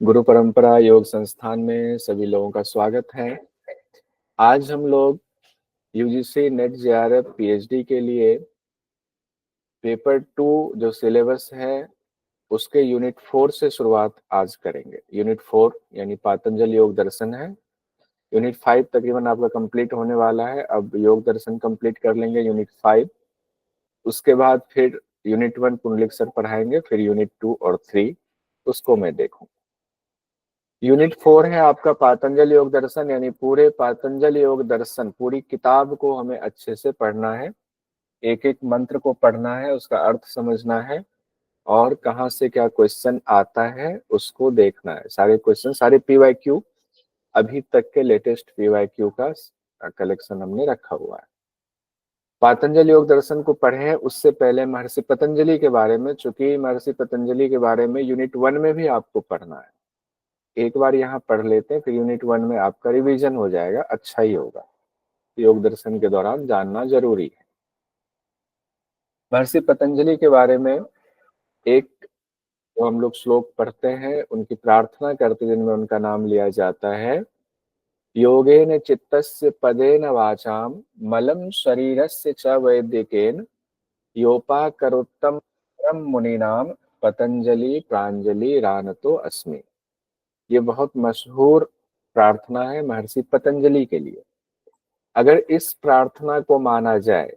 गुरु परंपरा योग संस्थान में सभी लोगों का स्वागत है। आज हम लोग यूजीसी नेट जेआरएफ पीएचडी के लिए पेपर 2 जो सिलेबस है उसके यूनिट 4 से शुरुआत आज करेंगे। यूनिट 4 यानी पातंजल योग दर्शन है। यूनिट 5 तकरीबन आपका कंप्लीट होने वाला है। अब योग दर्शन कंप्लीट कर लेंगे यूनिट 5। उसके बाद फिर यूनिट 1 पुंडलिक सर पढ़ाएंगे, फिर यूनिट 2 और 3 उसको मैं देखूं। यूनिट 4 है आपका पातंजल योग दर्शन, यानी पूरे पातंजल योग दर्शन पूरी किताब को हमें अच्छे से पढ़ना है। एक एक मंत्र को पढ़ना है, उसका अर्थ समझना है और कहाँ से क्या क्वेश्चन आता है उसको देखना है। सारे क्वेश्चन, सारे पीवाईक्यू, अभी तक के लेटेस्ट पीवाईक्यू का कलेक्शन हमने रखा हुआ है। पातंजल योग दर्शन को पढ़े उससे पहले महर्षि पतंजलि के बारे में, चूंकि महर्षि पतंजलि के बारे में यूनिट 1 में भी आपको पढ़ना है। एक बार यहाँ पढ़ लेते हैं, फिर यूनिट 1 में आपका रिवीजन हो जाएगा, अच्छा ही होगा। योग दर्शन के दौरान जानना जरूरी है। महर्षि पतंजलि के बारे में एक जो हम लोग श्लोक पढ़ते हैं, उनकी प्रार्थना करते जिनमें उनका नाम लिया जाता है। योगेन चित्तस्य पदेन वाचाम मलम शरीरस्य च वैद्यकेन योपाकरोत्तम मुनीनाम पतंजलि प्रांजलि रानतो अस्मि। ये बहुत मशहूर प्रार्थना है महर्षि पतंजलि के लिए। अगर इस प्रार्थना को माना जाए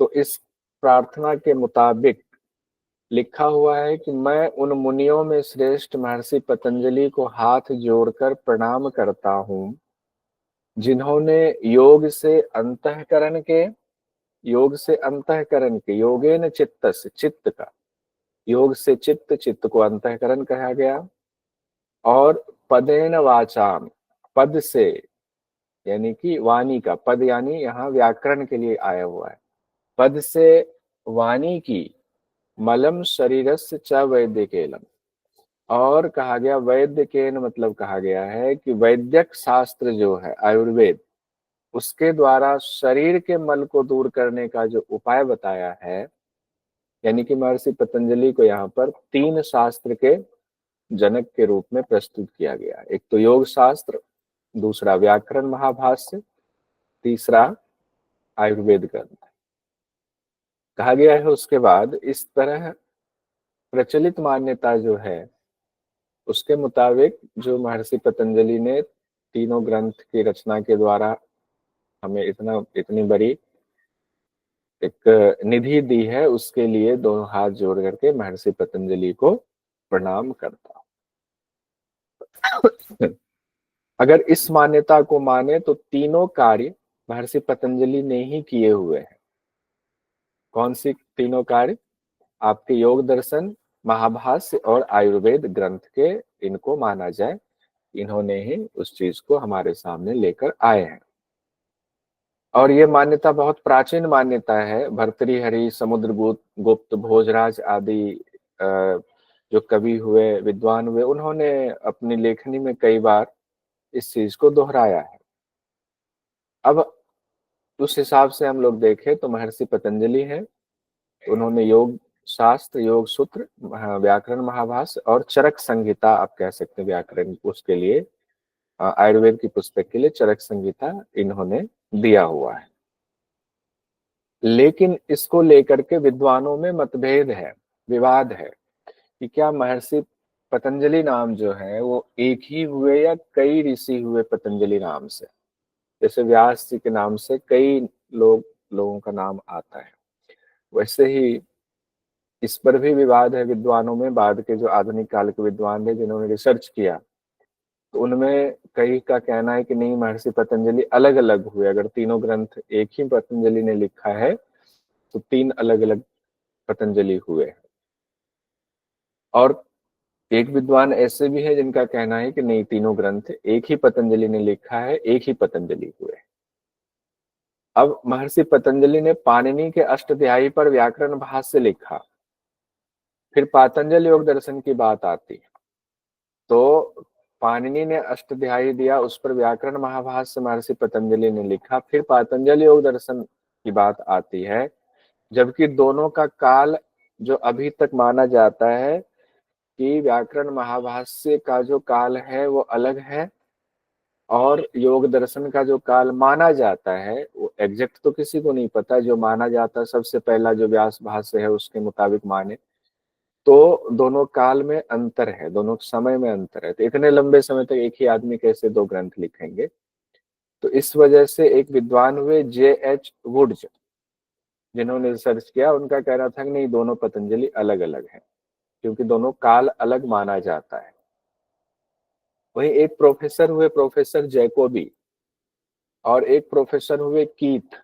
तो इस प्रार्थना के मुताबिक लिखा हुआ है कि मैं उन मुनियों में श्रेष्ठ महर्षि पतंजलि को हाथ जोड़कर प्रणाम करता हूं जिन्होंने योग से अंतःकरण के योगेन चित्तस्य, चित्त का, योग से चित्त को अंतःकरण कहा गया, और पदेन वाचाम, पद से यानी कि वाणी का, पद यानी यहाँ व्याकरण के लिए आया हुआ है, पद से वाणी की, मलम शरीरस्य च वैद्यकेलम, और कहा गया वैद्यकेन मतलब कहा गया है कि वैद्यक शास्त्र जो है आयुर्वेद, उसके द्वारा शरीर के मल को दूर करने का जो उपाय बताया है, यानी कि महर्षि पतंजलि को यहाँ पर 3 शास्त्र के जनक के रूप में प्रस्तुत किया गया। एक तो योग शास्त्र, दूसरा व्याकरण महाभाष्य, तीसरा आयुर्वेद ग्रंथ कहा गया है। उसके बाद इस तरह प्रचलित मान्यता जो है उसके मुताबिक जो महर्षि पतंजलि ने तीनों ग्रंथ की रचना के द्वारा हमें इतनी बड़ी एक निधि दी है, उसके लिए दोनों हाथ जोड़ करके महर्षि पतंजलि को प्रणाम करता हूं। अगर इस मान्यता को माने तो तीनों कार्य महर्षि पतंजलि ने ही किए हुए हैं। कौन सी तीनों कार्य? आपके योग दर्शन, महाभाष्य और आयुर्वेद ग्रंथ के, इनको माना जाए, इन्होंने ही उस चीज को हमारे सामने लेकर आए हैं। और ये मान्यता बहुत प्राचीन मान्यता है। भर्तृहरि, समुद्रगुप्त, भोजराज आदि जो कवि हुए, विद्वान हुए, उन्होंने अपनी लेखनी में कई बार इस चीज को दोहराया है। अब उस हिसाब से हम लोग देखें तो महर्षि पतंजलि हैं, उन्होंने योग शास्त्र, योग सूत्र, व्याकरण महाभाष्य और चरक संहिता, आप कह सकते हैं व्याकरण उसके लिए, आयुर्वेद की पुस्तक के लिए चरक संहिता इन्होंने दिया हुआ है। लेकिन इसको लेकर के विद्वानों में मतभेद है, विवाद है कि क्या महर्षि पतंजलि नाम जो है वो एक ही हुए या कई ऋषि हुए पतंजलि नाम से। जैसे व्यास जी के नाम से कई लोगों का नाम आता है, वैसे ही इस पर भी विवाद है विद्वानों में। बाद के जो आधुनिक काल के विद्वान थे जिन्होंने रिसर्च किया, तो उनमें कई का कहना है कि नहीं, महर्षि पतंजलि अलग अलग हुए। अगर तीनों ग्रंथ एक ही पतंजलि ने लिखा है तो 3 अलग अलग पतंजलि हुए। और एक विद्वान ऐसे भी है जिनका कहना है कि नहीं, तीनों ग्रंथ एक ही पतंजलि ने लिखा है, एक ही पतंजलि हुए। अब महर्षि पतंजलि ने पाणिनि के अष्टाध्यायी पर व्याकरण भाष्य लिखा, फिर पातंजल योग दर्शन की बात आती है तो पाणिनि ने अष्टाध्यायी दिया, उस पर व्याकरण महाभाष्य महर्षि पतंजलि ने लिखा, फिर पातंजल योग दर्शन की बात आती है। जबकि दोनों का काल जो अभी तक माना जाता है कि व्याकरण महाभाष्य का जो काल है वो अलग है, और योग दर्शन का जो काल माना जाता है वो एग्जैक्ट तो किसी को नहीं पता, जो माना जाता है सबसे पहला जो व्यास भाष्य है उसके मुताबिक माने तो दोनों काल में अंतर है, दोनों समय में अंतर है। तो इतने लंबे समय तक एक ही आदमी कैसे दो ग्रंथ लिखेंगे? तो इस वजह से एक विद्वान हुए J.H. वुड्स, जिन्होंने रिसर्च किया, उनका कहना था कि नहीं, दोनों पतंजलि अलग अलग हैं, क्योंकि दोनों काल अलग माना जाता है। वहीं एक प्रोफेसर हुए प्रोफेसर जैकोबी, और एक प्रोफेसर हुए कीथ,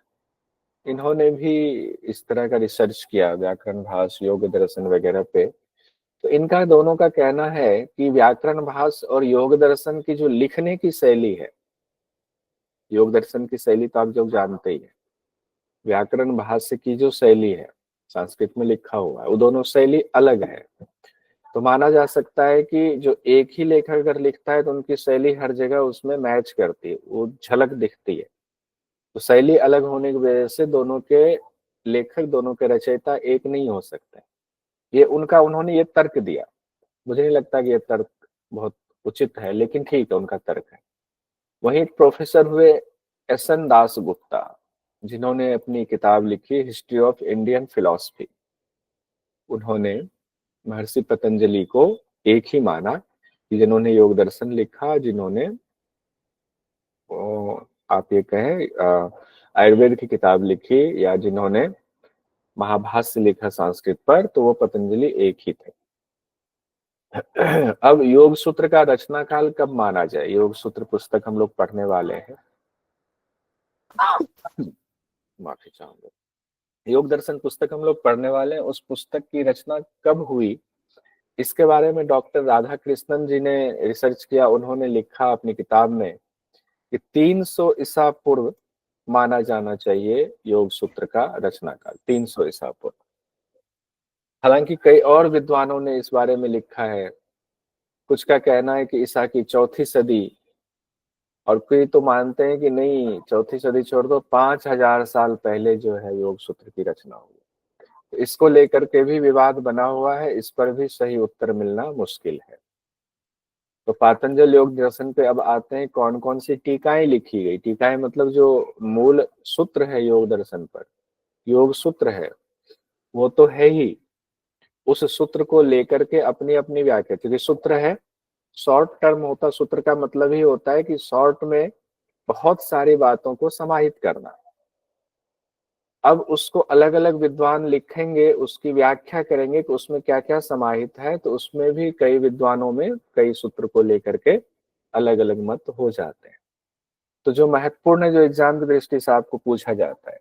इन्होंने भी इस तरह का रिसर्च किया व्याकरण भाष योग दर्शन वगैरह पे। तो इनका दोनों का कहना है कि व्याकरण भाष और योग दर्शन की जो लिखने की शैली है, योग दर्शन की शैली तो आप जो जानते ही है, व्याकरण भाष्य की जो शैली है संस्कृत में लिखा हुआ है, वो दोनों शैली अलग है। तो माना जा सकता है कि जो एक ही लेखक अगर लिखता है तो उनकी शैली हर जगह उसमें मैच करती है, वो झलक दिखती है। तो शैली अलग होने की वजह से दोनों के लेखक, दोनों के रचयिता एक नहीं हो सकते। ये उनका, उन्होंने ये तर्क दिया। मुझे नहीं लगता कि ये तर्क बहुत उचित है, लेकिन ठीक है, उनका तर्क है। वहीं एक प्रोफेसर हुए एस.एन. दास गुप्ता, जिन्होंने अपनी किताब लिखी हिस्ट्री ऑफ इंडियन फिलॉसफी। उन्होंने महर्षि पतंजलि को एक ही माना कि जिन्होंने योग दर्शन लिखा, जिन्होंने आप ये कहें आयुर्वेद की किताब लिखी, या जिन्होंने महाभाष्य लिखा संस्कृत पर, तो वो पतंजलि एक ही थे। अब योग सूत्र का रचना काल कब माना जाए? योग सूत्र पुस्तक हम लोग पढ़ने वाले हैं, माफी चाहूंगा, योग दर्शन पुस्तक हम लोग पढ़ने वाले हैं। उस पुस्तक की रचना कब हुई, इसके बारे में डॉक्टर राधा कृष्णन जी ने रिसर्च किया। उन्होंने लिखा अपनी किताब में कि 300 ईसा पूर्व माना जाना चाहिए योग सूत्र का रचना काल, 300 ईसा पूर्व। हालांकि कई और विद्वानों ने इस बारे में लिखा है। कुछ का कहना है कि ईसा की 4वीं सदी, और कोई तो मानते हैं कि नहीं, 4वीं सदी छोड़ दो, 5000 साल पहले जो है योग सूत्र की रचना हुई। तो इसको लेकर के भी विवाद बना हुआ है, इस पर भी सही उत्तर मिलना मुश्किल है। तो पातंजल योग दर्शन पे अब आते हैं, कौन कौन सी टीकाएं लिखी गई। टीकाएं मतलब जो मूल सूत्र है योग दर्शन पर, योग सूत्र है, वो तो है ही। उस सूत्र को लेकर के अपनी अपनी व्याख्या, क्योंकि सूत्र है, शॉर्ट टर्म होता, सूत्र का मतलब ही होता है कि शॉर्ट में बहुत सारी बातों को समाहित करना। अब उसको अलग अलग विद्वान लिखेंगे, उसकी व्याख्या करेंगे कि उसमें क्या क्या समाहित है। तो उसमें भी कई विद्वानों में कई सूत्र को लेकर के अलग अलग मत हो जाते हैं। तो जो महत्वपूर्ण है, जो एग्जाम की दृष्टि से आपको पूछा जाता है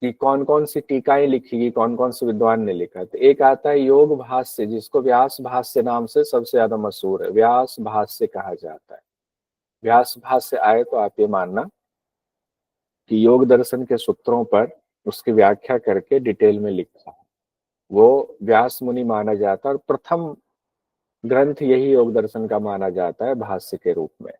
कि कौन कौन सी टीकाएं लिखी गई, कौन कौन से विद्वान ने लिखा, तो एक आता है योग भाष्य, जिसको व्यास भाष्य नाम से सबसे ज्यादा मशहूर है, व्यास भाष्य कहा जाता है। व्यास भाष्य आए तो आप ये मानना कि योग दर्शन के सूत्रों पर उसकी व्याख्या करके डिटेल में लिखा है, वो व्यास मुनि माना जाता है। और प्रथम ग्रंथ यही योग दर्शन का माना जाता है भाष्य के रूप में।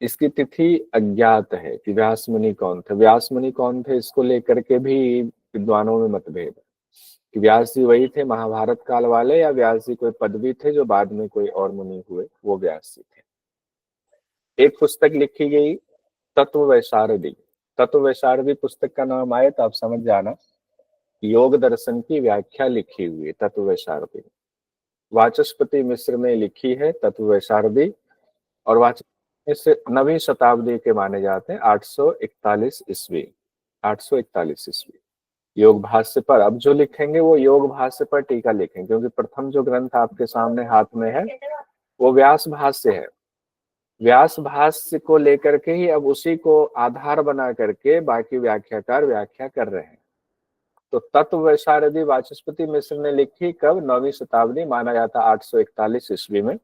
इसकी तिथि अज्ञात है कि व्यास मुनि कौन थे। व्यास मुनि कौन थे, इसको लेकर के भी विद्वानों में मतभेद है कि व्यास जी वही थे महाभारत काल वाले, या व्यास जी कोई पदवी थे जो बाद में कोई और मुनि हुए, वो व्यास जी थे। एक पुस्तक लिखी गई तत्व वैशारदी। तत्व वैशारदी पुस्तक का नाम आए तो आप समझ जाना, योग दर्शन की व्याख्या लिखी हुई है तत्व वैशारदी। वाचस्पति मिश्र ने लिखी है तत्व वैशारदी, और वाचस्पति मिश्र 9वीं शताब्दी के माने जाते हैं, 841 ईस्वी, 841 ईस्वी। योग भाष्य पर अब जो लिखेंगे वो योग भाष्य पर टीका लिखेंगे, क्योंकि प्रथम जो ग्रंथ आपके सामने हाथ में है वो व्यास भाष्य है। व्यास भाष्य को लेकर के ही अब उसी को आधार बना करके बाकी व्याख्याकार व्याख्या कर रहे हैं। तो तत्व वैशारदी वाचस्पति मिश्र ने लिखी कब? 9वीं शताब्दी, माना जाता 841 ईस्वी में।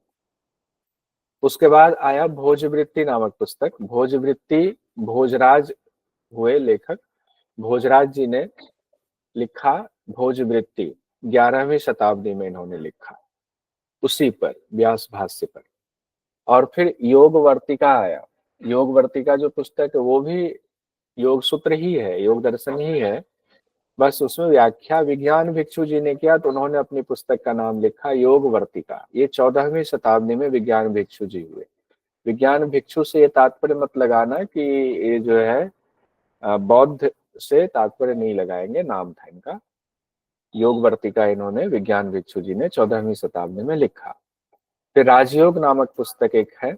उसके बाद आया भोजवृत्ति नामक पुस्तक। भोजवृत्ति भोजराज हुए लेखक, भोजराज जी ने लिखा भोजवृत्ति, 11वीं शताब्दी में इन्होंने लिखा, उसी पर व्यास भाष्य पर। और फिर योग वर्तिका आया। योग वर्तिका जो पुस्तक है वो भी योग सूत्र ही है, योग दर्शन ही है, बस उसमें व्याख्या विज्ञान भिक्षु जी ने किया, तो उन्होंने अपनी पुस्तक का नाम लिखा योग वर्तिका। ये 14वीं शताब्दी में विज्ञान भिक्षु जी हुए। विज्ञान भिक्षु से ये तात्पर्य मत लगाना कि ये जो है बौद्ध से तात्पर्य नहीं लगाएंगे, नाम था इनका। योग वर्तिका इन्होंने विज्ञान भिक्षु जी ने 14वीं शताब्दी में लिखा। फिर राजयोग नामक पुस्तक एक है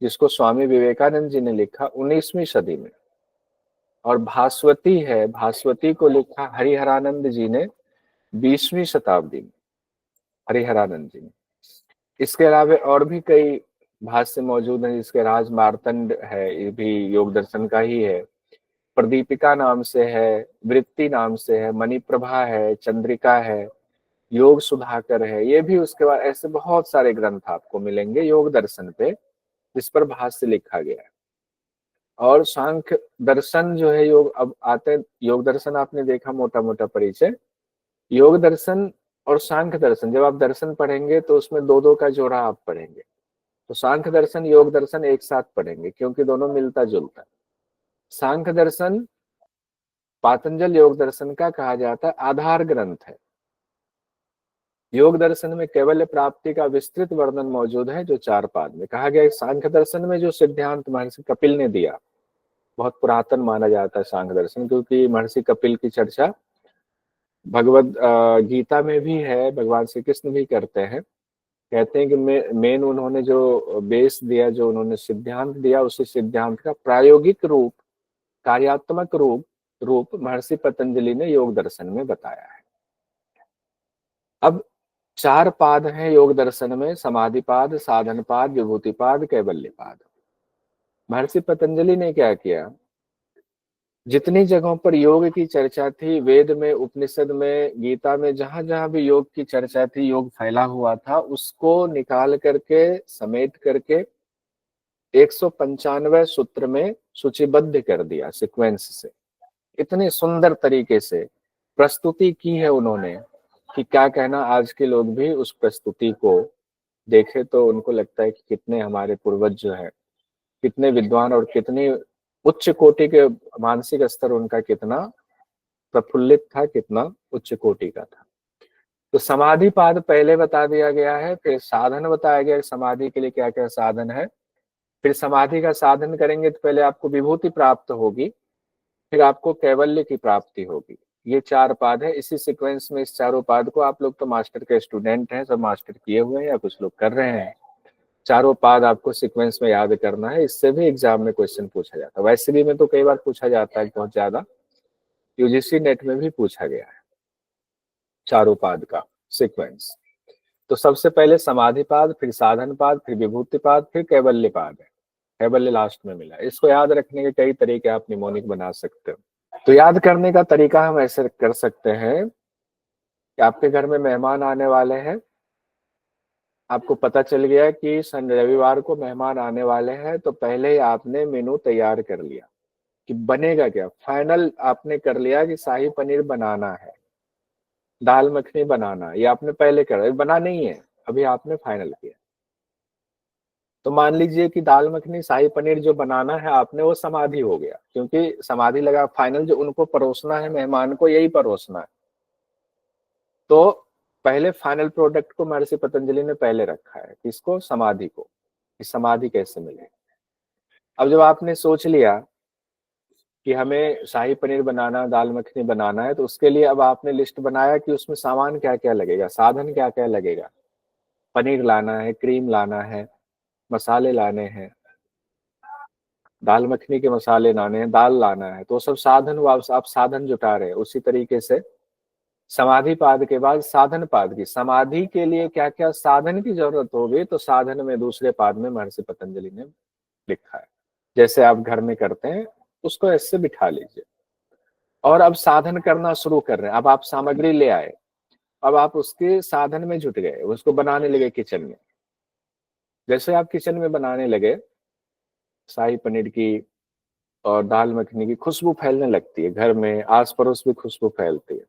जिसको स्वामी विवेकानंद जी ने लिखा 19वीं सदी में। और भास्वती है, भास्वती को लिखा हरिहरानंद जी ने 20वीं शताब्दी में, हरिहरानंद जी ने। इसके अलावा और भी कई भाष्य मौजूद हैं, जिसके राज मार्तंड है, ये भी योग दर्शन का ही है। प्रदीपिका नाम से है, वृत्ति नाम से है, मणिप्रभा है, चंद्रिका है, योग सुधाकर है, ये भी। उसके बाद ऐसे बहुत सारे ग्रंथ आपको मिलेंगे योग दर्शन पे, जिस पर भाष्य लिखा गया है। और सांख्य दर्शन जो है, योग अब आते हैं, योग दर्शन आपने देखा मोटा मोटा परिचय। योग दर्शन और सांख्य दर्शन, जब आप दर्शन पढ़ेंगे तो उसमें दो दो का जोड़ा आप पढ़ेंगे। तो सांख्य दर्शन योग दर्शन एक साथ पढ़ेंगे, क्योंकि दोनों मिलता जुलता है। सांख्य दर्शन पातंजल योग दर्शन का कहा जाता है आधार ग्रंथ है। योग दर्शन में कैवल्य प्राप्ति का विस्तृत वर्णन मौजूद है, जो 4 पाद में कहा गया है। सांख्य दर्शन में जो सिद्धांत महर्षि कपिल ने दिया, बहुत पुरातन माना जाता है सांख्य दर्शन, क्योंकि महर्षि कपिल की चर्चा भगवद गीता में भी है, भगवान श्री कृष्ण भी करते हैं। कहते हैं कि मेन उन्होंने जो बेस दिया, जो उन्होंने सिद्धांत दिया, उसी सिद्धांत का प्रायोगिक रूप, कार्यात्मक रूप महर्षि पतंजलि ने योग दर्शन में बताया है। अब 4 पाद हैं योग दर्शन में, समाधिपाद, साधनपाद, विभूतिपाद, कैवल्यपाद। महर्षि पतंजलि ने क्या किया, जितनी जगहों पर योग की चर्चा थी, वेद में, उपनिषद में, गीता में, जहां जहां भी योग की चर्चा थी, योग फैला हुआ था, उसको निकाल करके, समेट करके 195 सूत्र में सूचीबद्ध कर दिया सीक्वेंस से। इतने सुंदर तरीके से प्रस्तुति की है उन्होंने कि क्या कहना। आज के लोग भी उस प्रस्तुति को देखे तो उनको लगता है कि कितने हमारे पूर्वज जो है, कितने विद्वान और कितनी उच्च कोटि के मानसिक स्तर उनका कितना प्रफुल्लित था, कितना उच्च कोटि का था। तो समाधि पाद पहले बता दिया गया है, फिर साधन बताया गया, समाधि के लिए क्या क्या साधन है। फिर समाधि का साधन करेंगे तो पहले आपको विभूति प्राप्त होगी, फिर आपको कैवल्य की प्राप्ति होगी। ये 4 पाद है। इसी सीक्वेंस में इस चारों पाद को, आप लोग तो मास्टर के स्टूडेंट हैं, सब मास्टर किए हुए हैं या कुछ लोग कर रहे हैं, चारों पाद आपको सीक्वेंस में याद करना है। इससे भी एग्जाम में क्वेश्चन पूछा जाता है, वैसे भी में तो कई बार पूछा जाता है, बहुत ज्यादा। यूजीसी नेट में भी पूछा गया है चारों पाद का सीक्वेंस। तो सबसे पहले समाधि पाद, फिर साधन पाद, फिर विभूति पाद, फिर कैवल्य पाद है। कैवल्य लास्ट में मिला। इसको याद रखने के कई तरीके आप निमोनिक बना सकते हो। तो याद करने का तरीका हम ऐसे कर सकते हैं कि आपके घर में मेहमान आने वाले हैं, आपको पता चल गया कि सन रविवार को मेहमान आने वाले हैं, तो पहले ही आपने मेनू तैयार कर लिया कि बनेगा क्या। फाइनल आपने कर लिया कि शाही पनीर बनाना है, दाल मखनी बनाना, ये आपने पहले कर, बना नहीं है अभी, आपने फाइनल किया। तो मान लीजिए कि दाल मखनी शाही पनीर जो बनाना है आपने, वो समाधि हो गया, क्योंकि समाधि लगा। फाइनल जो उनको परोसना है मेहमान को, यही परोसना है। तो पहले फाइनल प्रोडक्ट को महर्षि पतंजलि ने पहले रखा है, किसको, समाधि को, कि समाधि कैसे मिले। अब जब आपने सोच लिया कि हमें शाही पनीर बनाना, दाल मखनी बनाना है, तो उसके लिए अब आपने लिस्ट बनाया कि उसमें सामान क्या क्या लगेगा, साधन क्या क्या लगेगा। पनीर लाना है, क्रीम लाना है, मसाले लाने हैं, दाल मखनी के मसाले लाने हैं, दाल लाना है, तो सब साधन आप साधन जुटा रहे हैं। उसी तरीके से समाधि पाद के बाद साधन पाद की, समाधि के लिए क्या क्या साधन की जरूरत होगी, तो साधन में दूसरे पाद में महर्षि पतंजलि ने लिखा है। जैसे आप घर में करते हैं उसको ऐसे बिठा लीजिए। और अब साधन करना शुरू कर रहे हैं। अब आप सामग्री ले आए, अब आप उसके साधन में जुट गए, उसको बनाने लगे किचन में। जैसे आप किचन में बनाने लगे, शाही पनीर की और दाल मखनी की खुशबू फैलने लगती है घर में, आस पड़ोस भी खुशबू फैलती है।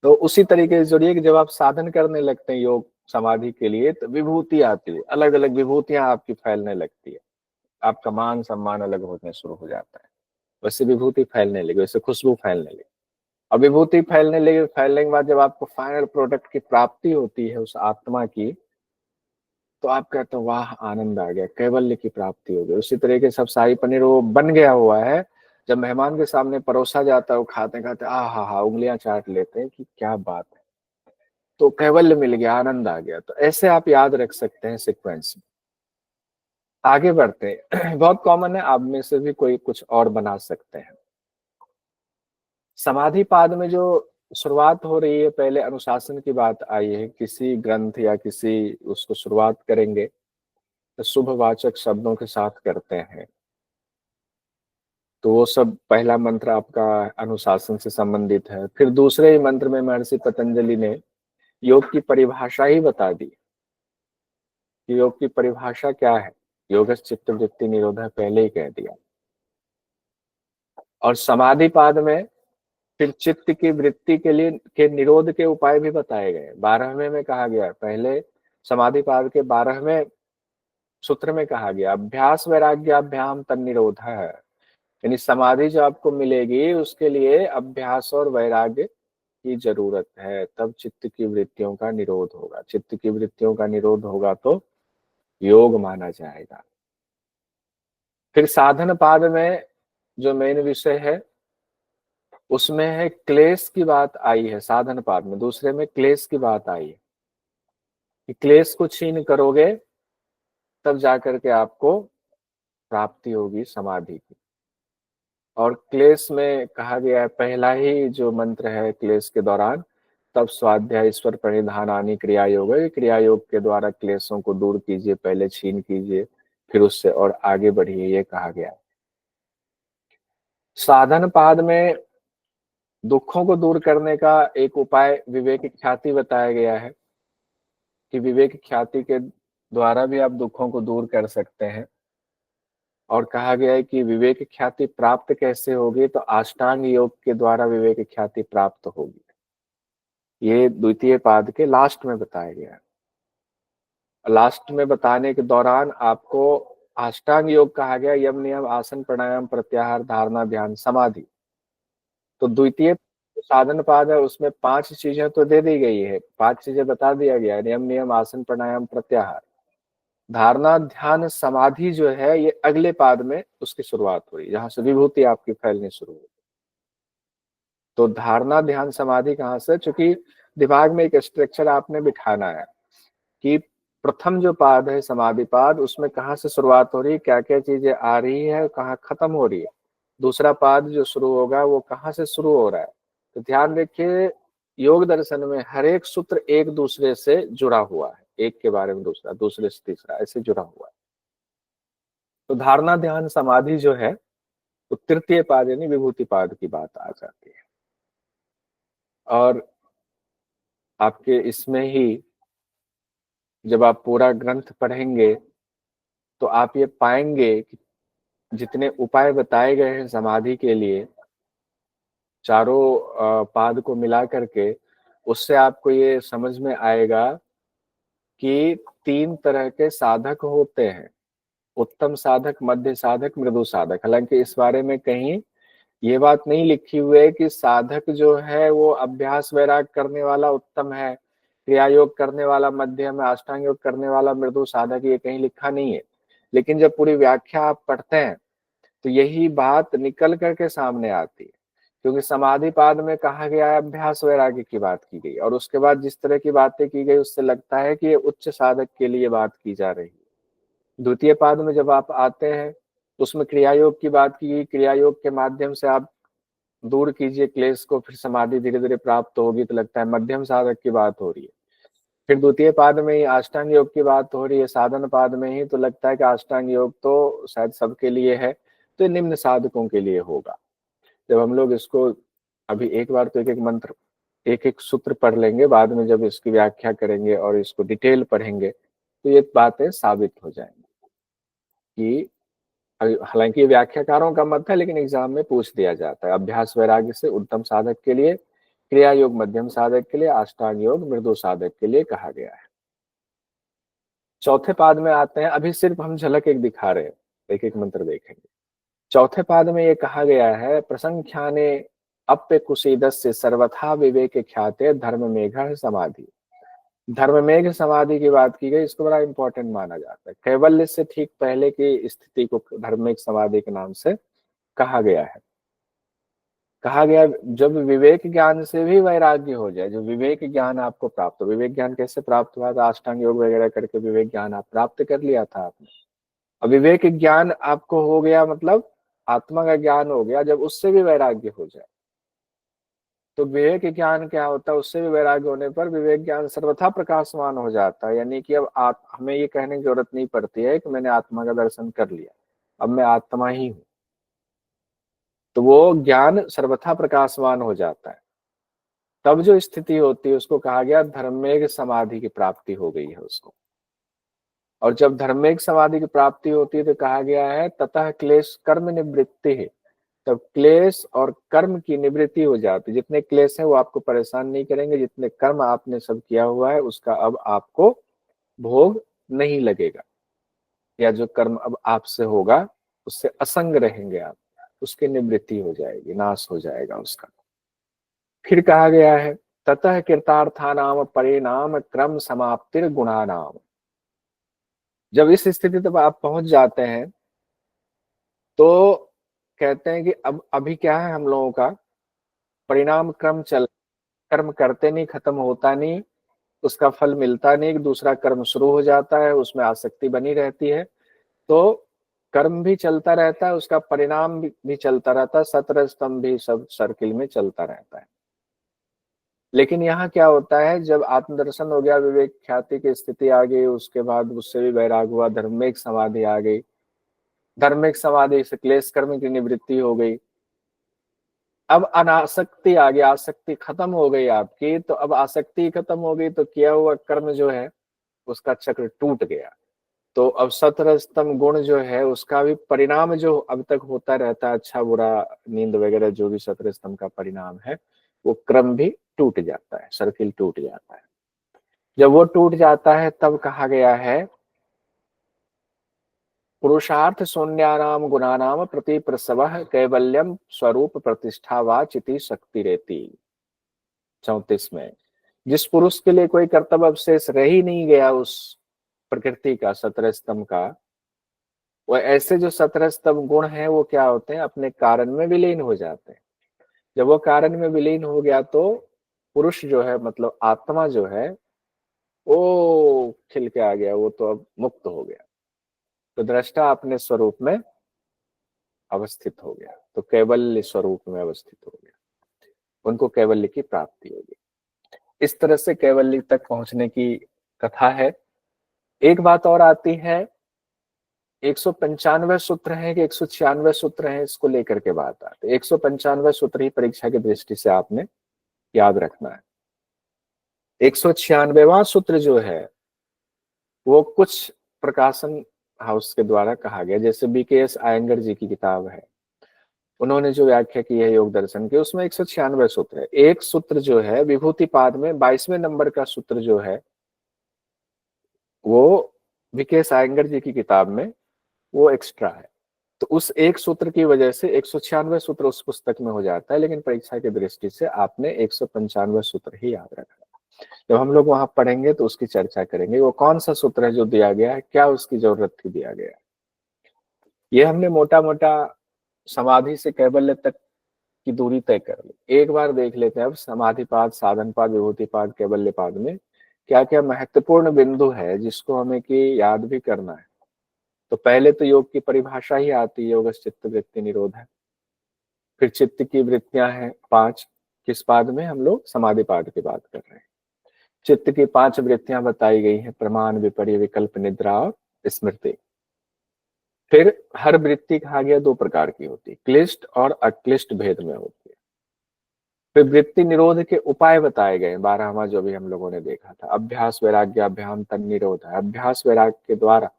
तो उसी तरीके से जोड़िए कि जब आप साधन करने लगते हैं योग समाधि के लिए, तो विभूति आती है, अलग अलग विभूतियां आपकी फैलने लगती है, आपका मान सम्मान अलग होने शुरू हो जाता है। वैसे विभूति फैलने लगी, वैसे खुशबू फैलने लगी। और विभूति फैलने लगी, फैलने के बाद जब आपको फाइनल प्रोडक्ट की प्राप्ति होती है उस आत्मा की, तो आप कहते हो वाह आनंद आ गया, कैवल्य की प्राप्ति हो गई। उसी तरीके से सब शाही पनीर वो बन गया हुआ है, जब मेहमान के सामने परोसा जाता है वो खाते खाते हा उंगलियां चाट लेते हैं कि क्या बात है, तो कैवल्य मिल गया, आनंद आ गया। तो ऐसे आप याद रख सकते हैं सीक्वेंस में। आगे बढ़ते हैं बहुत कॉमन है, आप में से भी कोई कुछ और बना सकते हैं। समाधि पाद में जो शुरुआत हो रही है, पहले अनुशासन की बात आई है, किसी ग्रंथ या किसी उसको शुरुआत करेंगे तो शुभवाचक शब्दों के साथ करते हैं। तो वो सब पहला मंत्र आपका अनुशासन से संबंधित है। फिर दूसरे ही मंत्र में महर्षि पतंजलि ने योग की परिभाषा ही बता दी कि योग की परिभाषा क्या है। योगस्य चित्त वृत्ति निरोधः पहले ही कह दिया। और समाधि पाद में फिर चित्त की वृत्ति के लिए के निरोध के उपाय भी बताए गए। 12वें में कहा गया, पहले समाधि पाद के 12वें सूत्र में कहा गया अभ्यास वैराग्याभ्याम तन्निरोध है, यानी समाधि जो आपको मिलेगी उसके लिए अभ्यास और वैराग्य की जरूरत है, तब चित्त की वृत्तियों का निरोध होगा। चित्त की वृत्तियों का निरोध होगा तो योग माना जाएगा। फिर साधन पाद में जो मेन विषय है उसमें है क्लेश की बात आई है। साधन पाद में दूसरे में क्लेश की बात आई है कि क्लेश को छीन करोगे तब जाकर के आपको प्राप्ति होगी समाधि की। और क्लेश में कहा गया है, पहला ही जो मंत्र है क्लेश के दौरान, तब स्वाध्याय ईश्वर प्रणिधान आनी क्रिया योग है। क्रिया योग के द्वारा क्लेशों को दूर कीजिए, पहले छीन कीजिए, फिर उससे और आगे बढ़िए, ये कहा गया है। साधन पाद में दुखों को दूर करने का एक उपाय विवेक ख्याति बताया गया है कि विवेक ख्याति के द्वारा भी आप दुखों को दूर कर सकते हैं। और कहा गया है कि विवेक ख्याति प्राप्त कैसे होगी, तो अष्टांग योग के द्वारा विवेक ख्याति प्राप्त होगी। ये द्वितीय पाद के लास्ट में बताया गया है। लास्ट में बताने के दौरान आपको अष्टांग योग कहा गया, यम नियम आसन प्राणायाम प्रत्याहार धारणा ध्यान समाधि। तो द्वितीय साधन पाद है उसमें 5 चीजें तो दे दी गई है, 5 चीजें बता दिया गया है, यम नियम आसन प्राणायाम प्रत्याहार। धारणा ध्यान समाधि जो है ये अगले पाद में उसकी शुरुआत हुई, जहां से विभूति आपकी फैलनी शुरू हुई। तो धारणा ध्यान समाधि कहाँ से, चूंकि दिमाग में एक स्ट्रक्चर आपने बिठाना है कि प्रथम जो पाद है समाधि पाद, उसमें कहाँ से शुरुआत हो रही है, क्या क्या चीजें आ रही है, कहाँ खत्म हो रही है। दूसरा पाद जो शुरू होगा वो कहाँ से शुरू हो रहा है। तो ध्यान रखिए, योग दर्शन में हर एक सूत्र एक दूसरे से जुड़ा हुआ है, एक के बारे में दूसरा, दूसरे से तीसरा, ऐसे जुड़ा हुआ है। तो धारणा ध्यान समाधि जो है तो तृतीय पाद यानी विभूति पाद की बात आ जाती है। और आपके इसमें ही जब आप पूरा ग्रंथ पढ़ेंगे तो आप ये पाएंगे कि जितने उपाय बताए गए हैं समाधि के लिए, चारों पाद को मिला करके, उससे आपको ये समझ में आएगा कि 3 तरह के साधक होते हैं, उत्तम साधक, मध्य साधक, मृदु साधक। हालांकि इस बारे में कहीं ये बात नहीं लिखी हुई है कि साधक जो है वो अभ्यास वैराग करने वाला उत्तम है, क्रिया योग करने वाला मध्यम है, अष्टांग योग करने वाला मृदु साधक, ये कहीं लिखा नहीं है। लेकिन जब पूरी व्याख्या आप पढ़ते हैं तो यही बात निकल करके सामने आती है, क्योंकि समाधि पाद में कहा गया है अभ्यास वैराग्य की बात की गई, और उसके बाद जिस तरह की बातें की गई उससे लगता है कि ये उच्च साधक के लिए बात की जा रही है। द्वितीय पाद में जब आप आते हैं उसमें क्रिया योग की बात की गई, क्रिया योग के माध्यम से आप दूर कीजिए क्लेश को, फिर समाधि धीरे धीरे प्राप्त होगी, तो लगता है मध्यम साधक की बात हो रही है। फिर द्वितीय पाद में ही अष्टांग योग की बात हो रही है, साधन पाद में ही, तो लगता है कि अष्टांग योग तो शायद सबके लिए है, तो निम्न साधकों के लिए होगा। जब हम लोग इसको अभी एक बार तो एक एक मंत्र एक एक सूत्र पढ़ लेंगे, बाद में जब इसकी व्याख्या करेंगे और इसको डिटेल पढ़ेंगे तो ये बातें साबित हो जाएंगी कि हालांकि ये व्याख्याकारों का मत है, लेकिन एग्जाम में पूछ दिया जाता है। अभ्यास वैराग्य से उत्तम साधक के लिए, क्रिया योग मध्यम साधक के लिए, अष्टांग योग मृदु साधक के लिए कहा गया है। चौथे पाद में आते हैं, अभी सिर्फ हम झलक एक दिखा रहे हैं, एक एक मंत्र देखेंगे। चौथे पाद में ये कहा गया है प्रसंख्याने अप्य कुसीदस्य सर्वथा विवेक ख्याते धर्म मेघ समाधि। धर्म मेघ समाधि की बात की गई, इसको बड़ा इंपॉर्टेंट माना जाता है। कैवल्य से ठीक पहले की स्थिति को धर्म मेघ समाधि के नाम से कहा गया है। कहा गया जब विवेक ज्ञान से भी वैराग्य हो जाए, जो विवेक ज्ञान आपको प्राप्त हो। विवेक ज्ञान कैसे प्राप्त हुआ था? अष्टांग योग वगैरह करके विवेक ज्ञान आप प्राप्त कर लिया था आपने। अब विवेक ज्ञान आपको हो गया, मतलब आत्मा का ज्ञान हो गया। जब उससे भी वैराग्य हो जाए तो विवेक ज्ञान क्या होता है? उससे भी वैराग्य होने पर विवेक ज्ञान सर्वथा प्रकाशमान हो जाता है। यानी कि अब हमें ये कहने की जरूरत नहीं पड़ती है कि मैंने आत्मा का दर्शन कर लिया, अब मैं आत्मा ही हूं। तो वो ज्ञान सर्वथा प्रकाशमान हो जाता है। तब जो स्थिति होती है उसको कहा गया धर्मेग समाधि की प्राप्ति हो गई है उसको। और जब धर्मेग समाधि की प्राप्ति होती है तो कहा गया है ततः क्लेश कर्म निवृत्ति है। तब क्लेश और कर्म की निवृत्ति हो जाती है। जितने क्लेश हैं वो आपको परेशान नहीं करेंगे, जितने कर्म आपने सब किया हुआ है उसका अब आपको भोग नहीं लगेगा, या जो कर्म अब आपसे होगा उससे असंग रहेंगे आप, उसकी निवृत्ति हो जाएगी, नाश हो जाएगा उसका। फिर कहा गया है ततः कृतार्थानाम परिणाम क्रम समाप्तिर गुणानाम। जब इस स्थिति तक आप पहुंच जाते हैं तो कहते हैं कि अब अभी क्या है, हम लोगों का परिणाम क्रम चल, कर्म करते नहीं, खत्म होता नहीं, उसका फल मिलता नहीं, दूसरा कर्म शुरू हो जाता है, उसमें आसक्ति बनी रहती है। तो कर्म भी चलता रहता है, उसका परिणाम भी चलता रहता है, 17 स्तंभ भी सब सर्किल में चलता रहता है। लेकिन यहाँ क्या होता है, जब आत्मदर्शन हो गया, विवेक ख्याति की स्थिति आ गई, उसके बाद उससे भी वैराग हुआ, धर्मिक समाधि आ गई। धर्मिक समाधि से क्लेश कर्म की निवृत्ति हो गई। अब अनासक्ति आ गई, आसक्ति खत्म हो गई आपकी। तो अब आसक्ति खत्म हो गई तो किया हुआ कर्म जो है उसका चक्र टूट गया। तो अब 17 स्तंभ गुण जो है उसका भी परिणाम जो अब तक होता रहता है, अच्छा बुरा नींद वगैरह, जो भी 17 स्तंभ का परिणाम है, वो क्रम भी टूट जाता है, सर्किल टूट जाता है। जब वो टूट जाता है तब कहा गया है पुरुषार्थ शून्यानाम गुणानाम प्रति प्रसव कैवल्यम स्वरूप प्रतिष्ठा वा चिति शक्ति रहती। 34 में जिस पुरुष के लिए कोई कर्तव्य अवशेष रह ही नहीं गया उस प्रकृति का, 17 स्तंभ का, वो ऐसे जो 17 स्तंभ गुण हैं वो क्या होते हैं, अपने कारण में विलीन हो जाते हैं। जब वो कारण में विलीन हो गया तो पुरुष जो है, मतलब आत्मा जो है, वो खिल के आ गया, वो तो अब मुक्त हो गया। तो दृष्टा अपने स्वरूप में अवस्थित हो गया, तो कैवल्य स्वरूप में अवस्थित हो गया, उनको कैवल्य की प्राप्ति होगी। इस तरह से कैवल्य तक पहुंचने की कथा है। एक बात और आती है, 195 सूत्र है कि 196 सूत्र है, इसको लेकर के बात आती है। 195 सूत्र ही परीक्षा की दृष्टि से आपने याद रखना है। 196वां सूत्र जो है वो कुछ प्रकाशन हाउस के द्वारा कहा गया, जैसे BKS आयंगर जी की किताब है, उन्होंने जो व्याख्या की है योग दर्शन की, उसमें 196 सूत्र है। एक सूत्र जो है विभूति पाद में 22वें नंबर का सूत्र जो है वो BKS आयंगर जी की किताब में वो एक्स्ट्रा है। तो उस एक सूत्र की वजह से 196 सूत्र उस पुस्तक में हो जाता है, लेकिन परीक्षा की दृष्टि से आपने 195 सूत्र ही याद रखना। जब हम लोग वहां पढ़ेंगे तो उसकी चर्चा करेंगे, वो कौन सा सूत्र है जो दिया गया है, क्या उसकी जरूरत थी दिया गया। ये हमने मोटा मोटा समाधि से कैवल्य तक की दूरी तय कर ली। एक बार देख लेते हैं अब समाधि पाद, साधन पाद, विभूति पाद, कैवल्य पाद में क्या क्या महत्वपूर्ण बिंदु है जिसको हमें कि याद भी करना है। तो पहले तो योग की परिभाषा ही आती है, योग चित्त वृत्ति निरोध है। फिर चित्त की वृत्तियां हैं 5, किस पाद में, हम लोग समाधि पाद की बात कर रहे हैं। चित्त की 5 वृत्तियां बताई गई हैं, प्रमाण, विपर्य, विकल्प, निद्रा और स्मृति। फिर हर वृत्ति कहा गया 2 प्रकार की होती है, क्लिष्ट और अक्लिष्ट भेद में होती है। फिर वृत्ति निरोध के उपाय बताए गए 12वां, जो भी हम लोगों ने देखा था, अभ्यास वैराग्य अभ्याम तन निरोध है। अभ्यास वैराग्य के द्वारा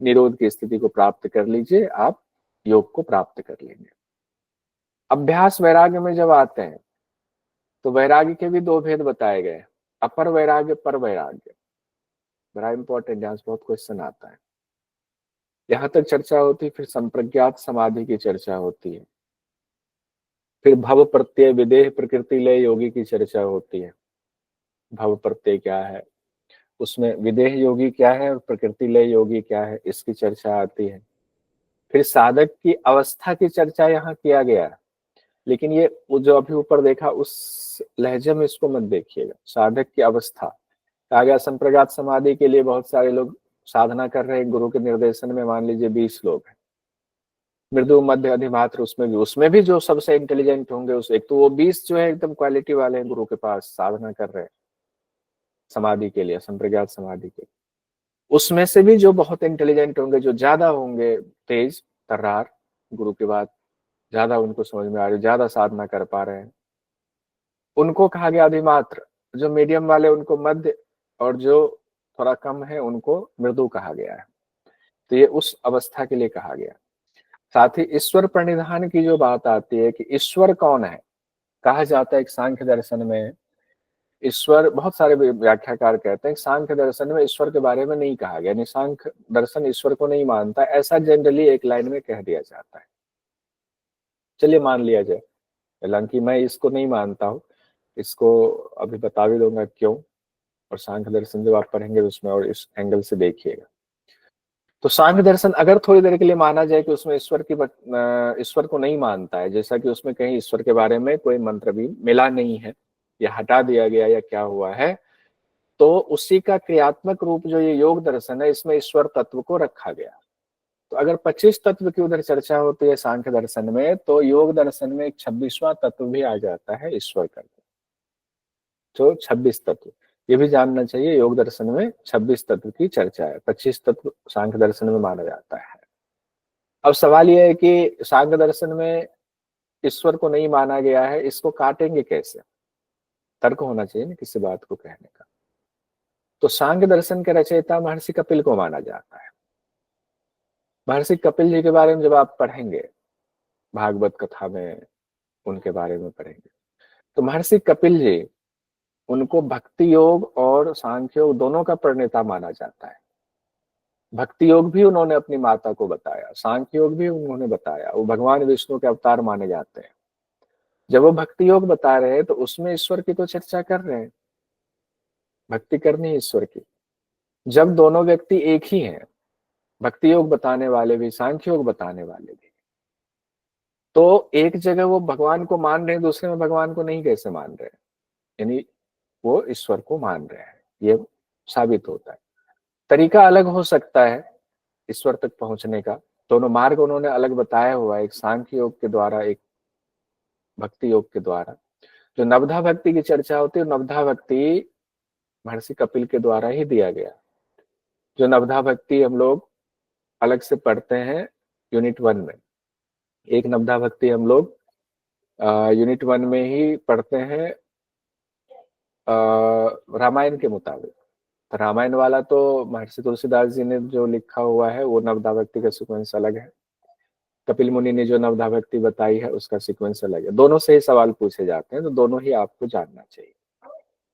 निरोध की स्थिति को प्राप्त कर लीजिए, आप योग को प्राप्त कर लेंगे। अभ्यास वैराग्य में जब आते हैं तो वैराग्य के भी 2 भेद बताए गए, अपर वैराग्य, पर वैराग्य। बड़ा इंपॉर्टेंट, यहाँ से बहुत क्वेश्चन आता है। यहाँ तक चर्चा होती, फिर संप्रज्ञात समाधि की चर्चा होती है। फिर भव प्रत्यय विदेह प्रकृति लय योगी की चर्चा होती है। भव प्रत्यय क्या है, उसमें विदेह योगी क्या है और प्रकृति लय योगी क्या है, इसकी चर्चा आती है। फिर साधक की अवस्था की चर्चा यहाँ किया गया है, लेकिन ये जो अभी ऊपर देखा उस लहजे में इसको मत देखिएगा। साधक की अवस्था कहा गया, संप्रज्ञात समाधि के लिए बहुत सारे लोग साधना कर रहे हैं गुरु के निर्देशन में, मान लीजिए 20 लोग हैं, मृदु मध्य अधिमात्र, उसमें भी जो सबसे इंटेलिजेंट होंगे उस एक तो वो 20 जो है एकदम क्वालिटी वाले हैं, गुरु के पास साधना कर रहे हैं समाधि के लिए, संप्रज्ञात समाधि के लिए। उसमें से भी जो बहुत इंटेलिजेंट होंगे, जो ज्यादा होंगे तेज तर्रार, गुरु के बाद ज्यादा उनको समझ में आ रही, ज्यादा साधना कर पा रहे हैं, उनको कहा गया अधिमात्र। जो मीडियम वाले उनको मध्य, और जो थोड़ा कम है उनको मृदु कहा गया है। तो ये उस अवस्था के लिए कहा गया। साथ ही ईश्वर प्रणिधान की जो बात आती है कि ईश्वर कौन है, कहा जाता है एक सांख्य दर्शन में ईश्वर, बहुत सारे व्याख्याकार कहते हैं सांख्य दर्शन में ईश्वर के बारे में नहीं कहा गया, यानी सांख्य दर्शन ईश्वर को नहीं मानता, ऐसा जनरली एक लाइन में कह दिया जाता है। चलिए मान लिया जाए, हालांकि मैं इसको नहीं मानता हूँ, इसको अभी बता भी दूंगा क्यों, और सांख्य दर्शन जब आप पढ़ेंगे उसमें और इस एंगल से देखिएगा। तो सांख्य दर्शन अगर थोड़ी देर के लिए माना जाए कि उसमें ईश्वर को नहीं मानता है, जैसा कि उसमें कहीं ईश्वर के बारे में कोई मंत्र भी मिला नहीं है, या हटा दिया गया या क्या हुआ है, तो उसी का क्रियात्मक रूप जो ये योग दर्शन है, इसमें ईश्वर तत्व को रखा गया। तो अगर 25 तत्व की उधर चर्चा होती है सांख्य दर्शन में, तो योग दर्शन में एक 26वां तत्व भी आ जाता है, ईश्वर का। तो 26 तत्व ये भी जानना चाहिए, योग दर्शन में 26 तत्व की चर्चा है, 25 तत्व सांख्य दर्शन में माना जाता है। अब सवाल यह है कि सांख्य दर्शन में ईश्वर को नहीं माना गया है, इसको काटेंगे कैसे, तर्क होना चाहिए ना किसी बात को कहने का। तो सांख्य दर्शन के रचयिता महर्षि कपिल को माना जाता है। महर्षि कपिल जी के बारे में जब आप पढ़ेंगे भागवत कथा में, उनके बारे में पढ़ेंगे, तो महर्षि कपिल जी, उनको भक्ति योग और सांख्य योग दोनों का प्रणेता माना जाता है। भक्ति योग भी उन्होंने अपनी माता को बताया, सांख्य योग भी उन्होंने बताया, वो भगवान विष्णु के अवतार माने जाते हैं। जब वो भक्ति योग बता रहे हैं तो उसमें ईश्वर की तो चर्चा कर रहे हैं, भक्ति करनी है ईश्वर की। जब दोनों व्यक्ति एक ही हैं, भक्ति योग बताने वाले भी सांख्य योग बताने वाले भी, तो एक जगह वो भगवान को मान रहे हैं, दूसरे में भगवान को नहीं कैसे मान रहे हैं, यानी वो ईश्वर को मान रहे हैं, ये साबित होता है। तरीका अलग हो सकता है ईश्वर तक पहुंचने का, दोनों मार्ग उन्होंने अलग बताया हुआ है, एक सांख्य योग के द्वारा, एक भक्ति योग के द्वारा। जो नवधा भक्ति की चर्चा होती है, नवधा भक्ति महर्षि कपिल के द्वारा ही दिया गया। जो नवधा भक्ति हम लोग अलग से पढ़ते हैं यूनिट 1 में, एक नवधा भक्ति हम लोग यूनिट 1 में ही पढ़ते हैं रामायण के मुताबिक। तो रामायण वाला तो महर्षि तुलसीदास जी ने जो लिखा हुआ है वो नवधा भक्ति का सीक्वेंस अलग है, कपिल मुनि ने जो नवधा भक्ति बताई है उसका सीक्वेंस अलग है। दोनों से ही सवाल पूछे जाते हैं, तो दोनों ही आपको जानना चाहिए।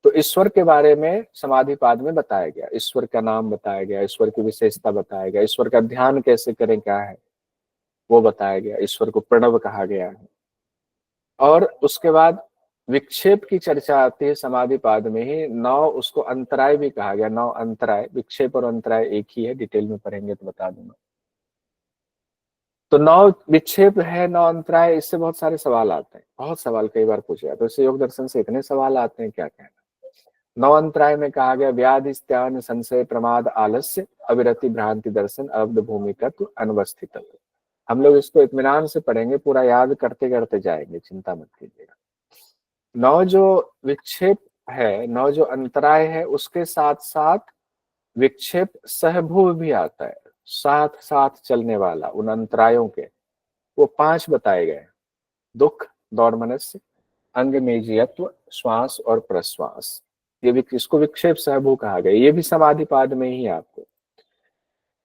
तो ईश्वर के बारे में समाधिपाद में बताया गया, ईश्वर का नाम बताया गया, ईश्वर की विशेषता बताया गया, ईश्वर का ध्यान कैसे करें क्या है वो बताया गया, ईश्वर को प्रणव कहा गया है। और उसके बाद विक्षेप की चर्चा आती है समाधिपाद में ही, 9 उसको अंतराय भी कहा गया, 9 अंतराय, विक्षेप और अंतराय एक ही है, डिटेल में पढ़ेंगे तो बता दूंगा। तो 9 विक्षेप है, 9 अंतराय, इससे बहुत सारे सवाल आते हैं, बहुत सवाल कई बार पूछे जाते हैं, तो इससे योग दर्शन से इतने सवाल आते हैं क्या कहना। 9 अंतराय में कहा गया व्याधि स्त्यान संशय प्रमाद आलस्य अविरति भ्रांति दर्शन अब्द भूमि तत्व अनवस्थित। हम लोग इसको इत्मीनान से पढ़ेंगे, पूरा याद करते करते जाएंगे, चिंता मत कीजिएगा। 9 जो विक्षेप है, 9 जो अंतराय है, उसके साथ साथ विक्षेप सहभूव भी आता है, साथ साथ चलने वाला, उन अंतरायों के वो 5 बताए गए, दुख, दौर्मनस्य, अंगमेजियत्व, श्वास और प्रश्वास। ये इसको विक्षेप सहभू कहा गया, ये भी समाधिपाद में ही आपको।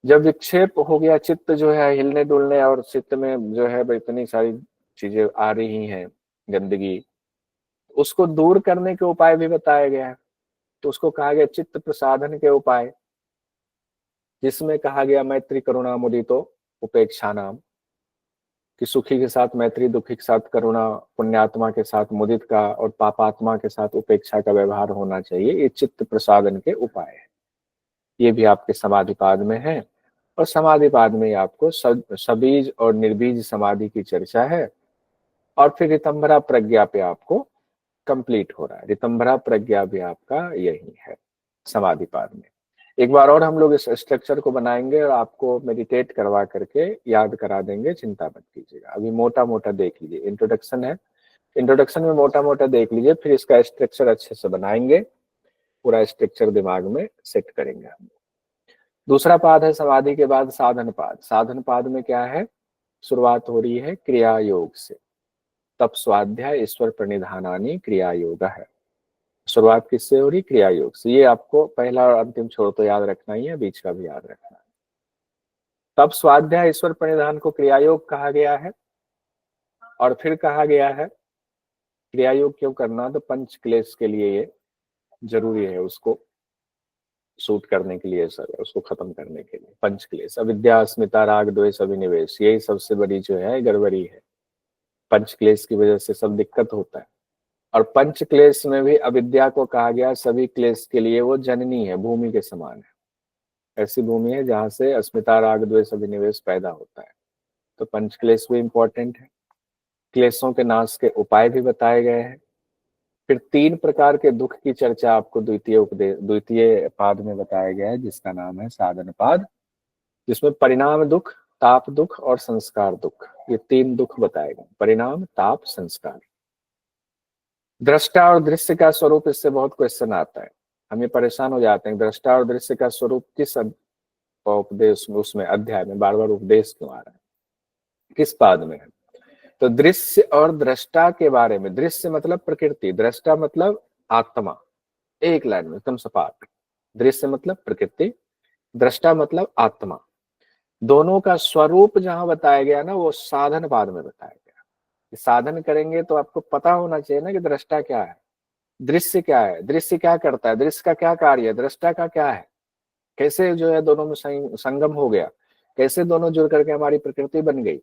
जब विक्षेप हो गया, चित्त जो है हिलने डुलने, और चित्त में जो है इतनी सारी चीजें आ रही हैं, गंदगी, उसको दूर करने के उपाय भी बताया गया है। तो उसको कहा गया चित्त प्रसाधन के उपाय, जिसमें कहा गया मैत्री करुणा मुदितो उपेक्षा नाम, कि सुखी के साथ मैत्री, दुखी के साथ करुणा, पुण्यात्मा के साथ मुदित का और पापात्मा के साथ उपेक्षा का व्यवहार होना चाहिए। ये चित्त प्रसादन के उपाय है। ये भी आपके समाधिपाद में है। और समाधिपाद में आपको सबीज और निर्बीज समाधि की चर्चा है। और फिर ऋतंभरा प्रज्ञा पे आपको कंप्लीट हो रहा है। ऋतंभरा प्रज्ञा भी आपका यही है समाधिपाद में। एक बार और हम लोग इस स्ट्रक्चर को बनाएंगे और आपको मेडिटेट करवा करके याद करा देंगे, चिंता मत कीजिएगा। अभी मोटा मोटा देख लीजिए, इंट्रोडक्शन है, इंट्रोडक्शन में मोटा मोटा देख लीजिए, फिर इसका स्ट्रक्चर अच्छे से बनाएंगे, पूरा स्ट्रक्चर दिमाग में सेट करेंगे हम। दूसरा पाद है समाधि के बाद साधन पाद। साधन पाद में क्या है, शुरुआत हो रही है क्रिया योग से। तप स्वाध्याय ईश्वर प्रणिधानानि क्रिया योग है। शुरुआत किससे हो रही, क्रिया योग से। ये आपको पहला और अंतिम छोर तो याद रखना ही है, बीच का भी याद रखना है। तप स्वाध्याय ईश्वर प्रणिधान को क्रिया योग कहा गया है। और फिर कहा गया है क्रिया योग क्यों करना, तो पंच क्लेश के लिए ये जरूरी है, उसको सूट करने के लिए सर, उसको खत्म करने के लिए। पंच क्लेश, अविद्या, अस्मिता, राग, द्वेष, अभिनिवेश, यही सबसे बड़ी जो है गड़बड़ी है। पंच क्लेश की वजह से सब दिक्कत होता है। और पंच क्लेश में भी अविद्या को कहा गया सभी क्लेश के लिए वो जननी है, भूमि के समान है। ऐसी भूमि है जहां से अस्मिता, राग, द्वेष, अभिनिवेश पैदा होता है। तो पंच क्लेश भी इंपॉर्टेंट है। क्लेशों के नाश के उपाय भी बताए गए हैं। फिर 3 प्रकार के दुख की चर्चा आपको द्वितीय पाद में बताया गया है, जिसका नाम है साधन पाद, जिसमें परिणाम दुख, ताप दुख और संस्कार दुख, ये 3 दुख बताए गए। परिणाम, ताप, संस्कार। दृष्टा और दृश्य का स्वरूप, इससे बहुत क्वेश्चन आता है, हम ये परेशान हो जाते हैं। दृष्टा और दृश्य का स्वरूप किस उपदेश में, उसमें अध्याय में बार बार उपदेश क्यों आ रहा है, किस पाद में है। तो दृश्य और दृष्टा के बारे में, दृश्य मतलब प्रकृति, दृष्टा मतलब आत्मा, एक लाइन में एकदम सपाट। दृश्य मतलब प्रकृति, दृष्टा मतलब आत्मा। दोनों का स्वरूप जहां बताया गया ना, वो साधन पाद में बताया गया। साधन करेंगे तो आपको पता होना चाहिए ना कि दृष्टा क्या है, दृश्य क्या है, दृश्य क्या करता है, दृश्य का क्या कार्य है, दृष्टा का क्या है, कैसे जो है दोनों में संगम हो गया, कैसे दोनों जुड़ करके हमारी प्रकृति बन गई।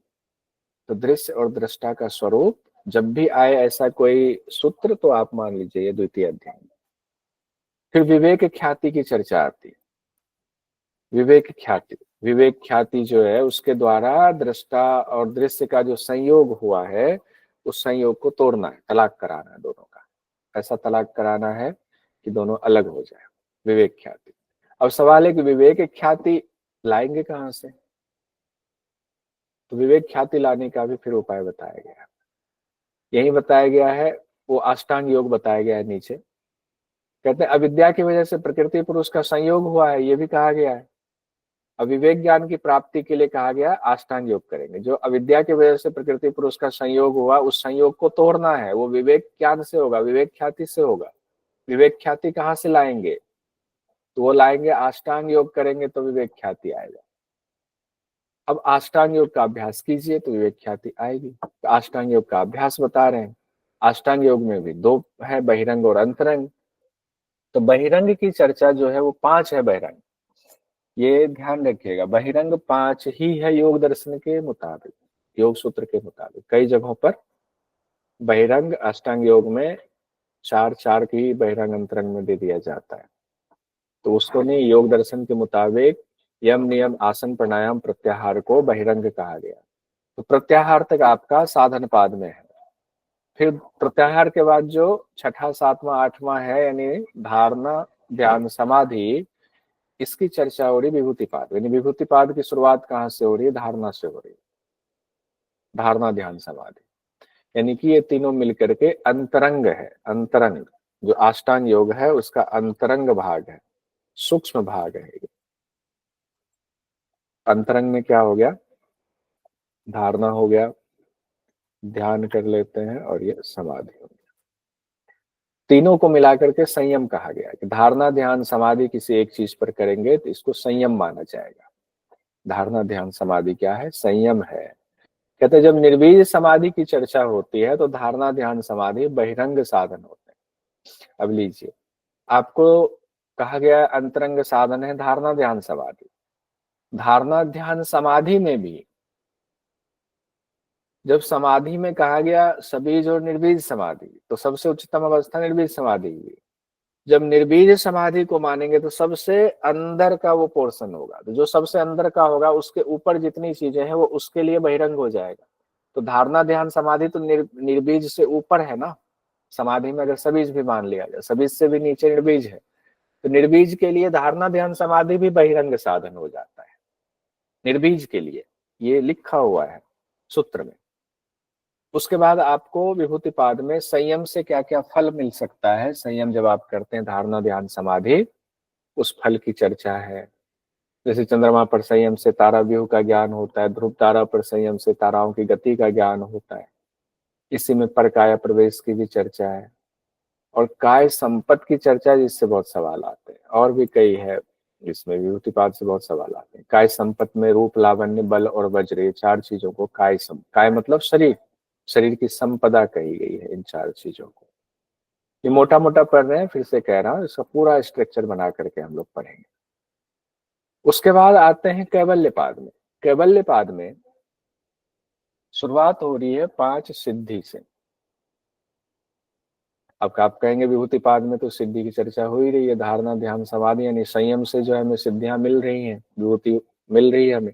तो दृश्य और दृष्टा का स्वरूप जब भी आए ऐसा कोई सूत्र, तो आप मान लीजिए ये द्वितीय अध्याय। फिर विवेक ख्याति की चर्चा आती है। विवेक ख्याति, विवेक ख्याति जो है उसके द्वारा दृष्टा और दृश्य का जो संयोग हुआ है, उस संयोग को तोड़ना है, तलाक कराना है दोनों का। ऐसा तलाक कराना है कि दोनों अलग हो जाए, विवेक ख्याति। अब सवाल है कि विवेक ख्याति लाएंगे कहां से, तो विवेक ख्याति लाने का भी फिर उपाय बताया गया है। यही बताया गया है, वो अष्टांग योग बताया गया है नीचे। कहते हैं अविद्या की वजह से प्रकृति पुरुष का संयोग हुआ है, ये भी कहा गया है। अविवेक ज्ञान की प्राप्ति के लिए कहा गया अष्टांग योग करेंगे। जो अविद्या की वजह से प्रकृति पुरुष का संयोग हुआ, उस संयोग को तोड़ना है, वो विवेक ज्ञान से होगा, विवेक ख्याति से होगा। विवेक ख्याति कहाँ से लाएंगे, तो वो लाएंगे अष्टांग योग करेंगे तो विवेक ख्याति आएगा। अब अष्टांग योग का अभ्यास कीजिए तो विवेक ख्याति आएगी। तो अष्टांग योग का अभ्यास बता रहे हैं। अष्टांग योग में भी 2 है, बहिरंग और अंतरंग। तो बहिरंग की चर्चा जो है वो 5 है बहिरंग, ये ध्यान रखिएगा। बहिरंग 5 ही है योग दर्शन के मुताबिक, योग सूत्र के मुताबिक। कई जगहों पर बहिरंग अष्टांग योग में 4 की बहिरंग अंतरंग में दे दिया जाता है। तो उसको नहीं, योग दर्शन के मुताबिक यम नियम आसन प्राणायाम प्रत्याहार को बहिरंग कहा गया। तो प्रत्याहार तक आपका साधन पाद में है। फिर प्रत्याहार के बाद जो 6ठा 7वां 8वां है, यानी धारणा ध्यान समाधि, इसकी चर्चा हो रही विभूतिपाद। यानी विभूतिपाद की शुरुआत कहाँ से हो रही है, धारणा से हो रही है। धारणा ध्यान समाधि, यानी कि ये तीनों मिलकर के अंतरंग है। अंतरंग जो अष्टांग योग है उसका अंतरंग भाग है, सूक्ष्म भाग है। अंतरंग में क्या हो गया, धारणा हो गया, ध्यान कर लेते हैं, और ये समाधि हो गया। तीनों को मिलाकर के संयम कहा गया कि धारणा ध्यान समाधि किसी एक चीज पर करेंगे तो इसको संयम माना जाएगा। धारणा ध्यान समाधि क्या है, संयम है। कहते हैं जब निर्बीज समाधि की चर्चा होती है तो धारणा ध्यान समाधि बहिरंग साधन होते हैं। अब लीजिए, आपको कहा गया अंतरंग साधन है धारणा ध्यान समाधि। धारणा ध्यान समाधि में भी जब समाधि में कहा गया सबीज और निर्बीज समाधि, तो सबसे उच्चतम अवस्था निर्बीज समाधि हुई। जब निर्बीज समाधि को मानेंगे तो सबसे अंदर का वो पोर्शन होगा, तो जो सबसे अंदर का होगा उसके ऊपर जितनी चीजें हैं वो उसके लिए बहिरंग हो जाएगा। तो धारणा ध्यान समाधि तो निर्बीज से ऊपर है ना। समाधि में अगर सबीज भी मान लिया जाए, सबीज से भी नीचे निर्बीज है, तो निर्बीज के लिए धारणा ध्यान समाधि भी बहिरंग साधन हो जाता है निर्बीज के लिए। ये लिखा हुआ है सूत्र में। उसके बाद आपको विभूतिपाद में संयम से क्या क्या फल मिल सकता है, संयम जब आप करते हैं धारणा ध्यान समाधि, उस फल की चर्चा है। जैसे चंद्रमा पर संयम से तारा व्यूह का ज्ञान होता है, ध्रुव तारा पर संयम से ताराओं की गति का ज्ञान होता है। इसी में परकाया प्रवेश की भी चर्चा है, और काय संपत की चर्चा, जिससे बहुत सवाल आते हैं। और भी कई है, इसमें विभूतिपाद से बहुत सवाल आते हैं। काय संपत में रूप लावण्य बल और वज्र, ये चार चीजों को काय मतलब शरीर, शरीर की संपदा कही गई है इन चार चीजों को। ये मोटा मोटा पढ़ रहे हैं, फिर से कह रहा हूं, इसका पूरा स्ट्रक्चर बना करके हम लोग पढ़ेंगे। उसके बाद आते हैं कैवल्यपाद में। कैवल्यपाद में शुरुआत हो रही है 5 सिद्धि से। अब आप कहेंगे विभूतिपाद में तो सिद्धि की चर्चा हो ही रही है, धारणा ध्यान समाधि यानी संयम से जो हमें सिद्धियां मिल रही हैं, विभूति मिल रही है हमें।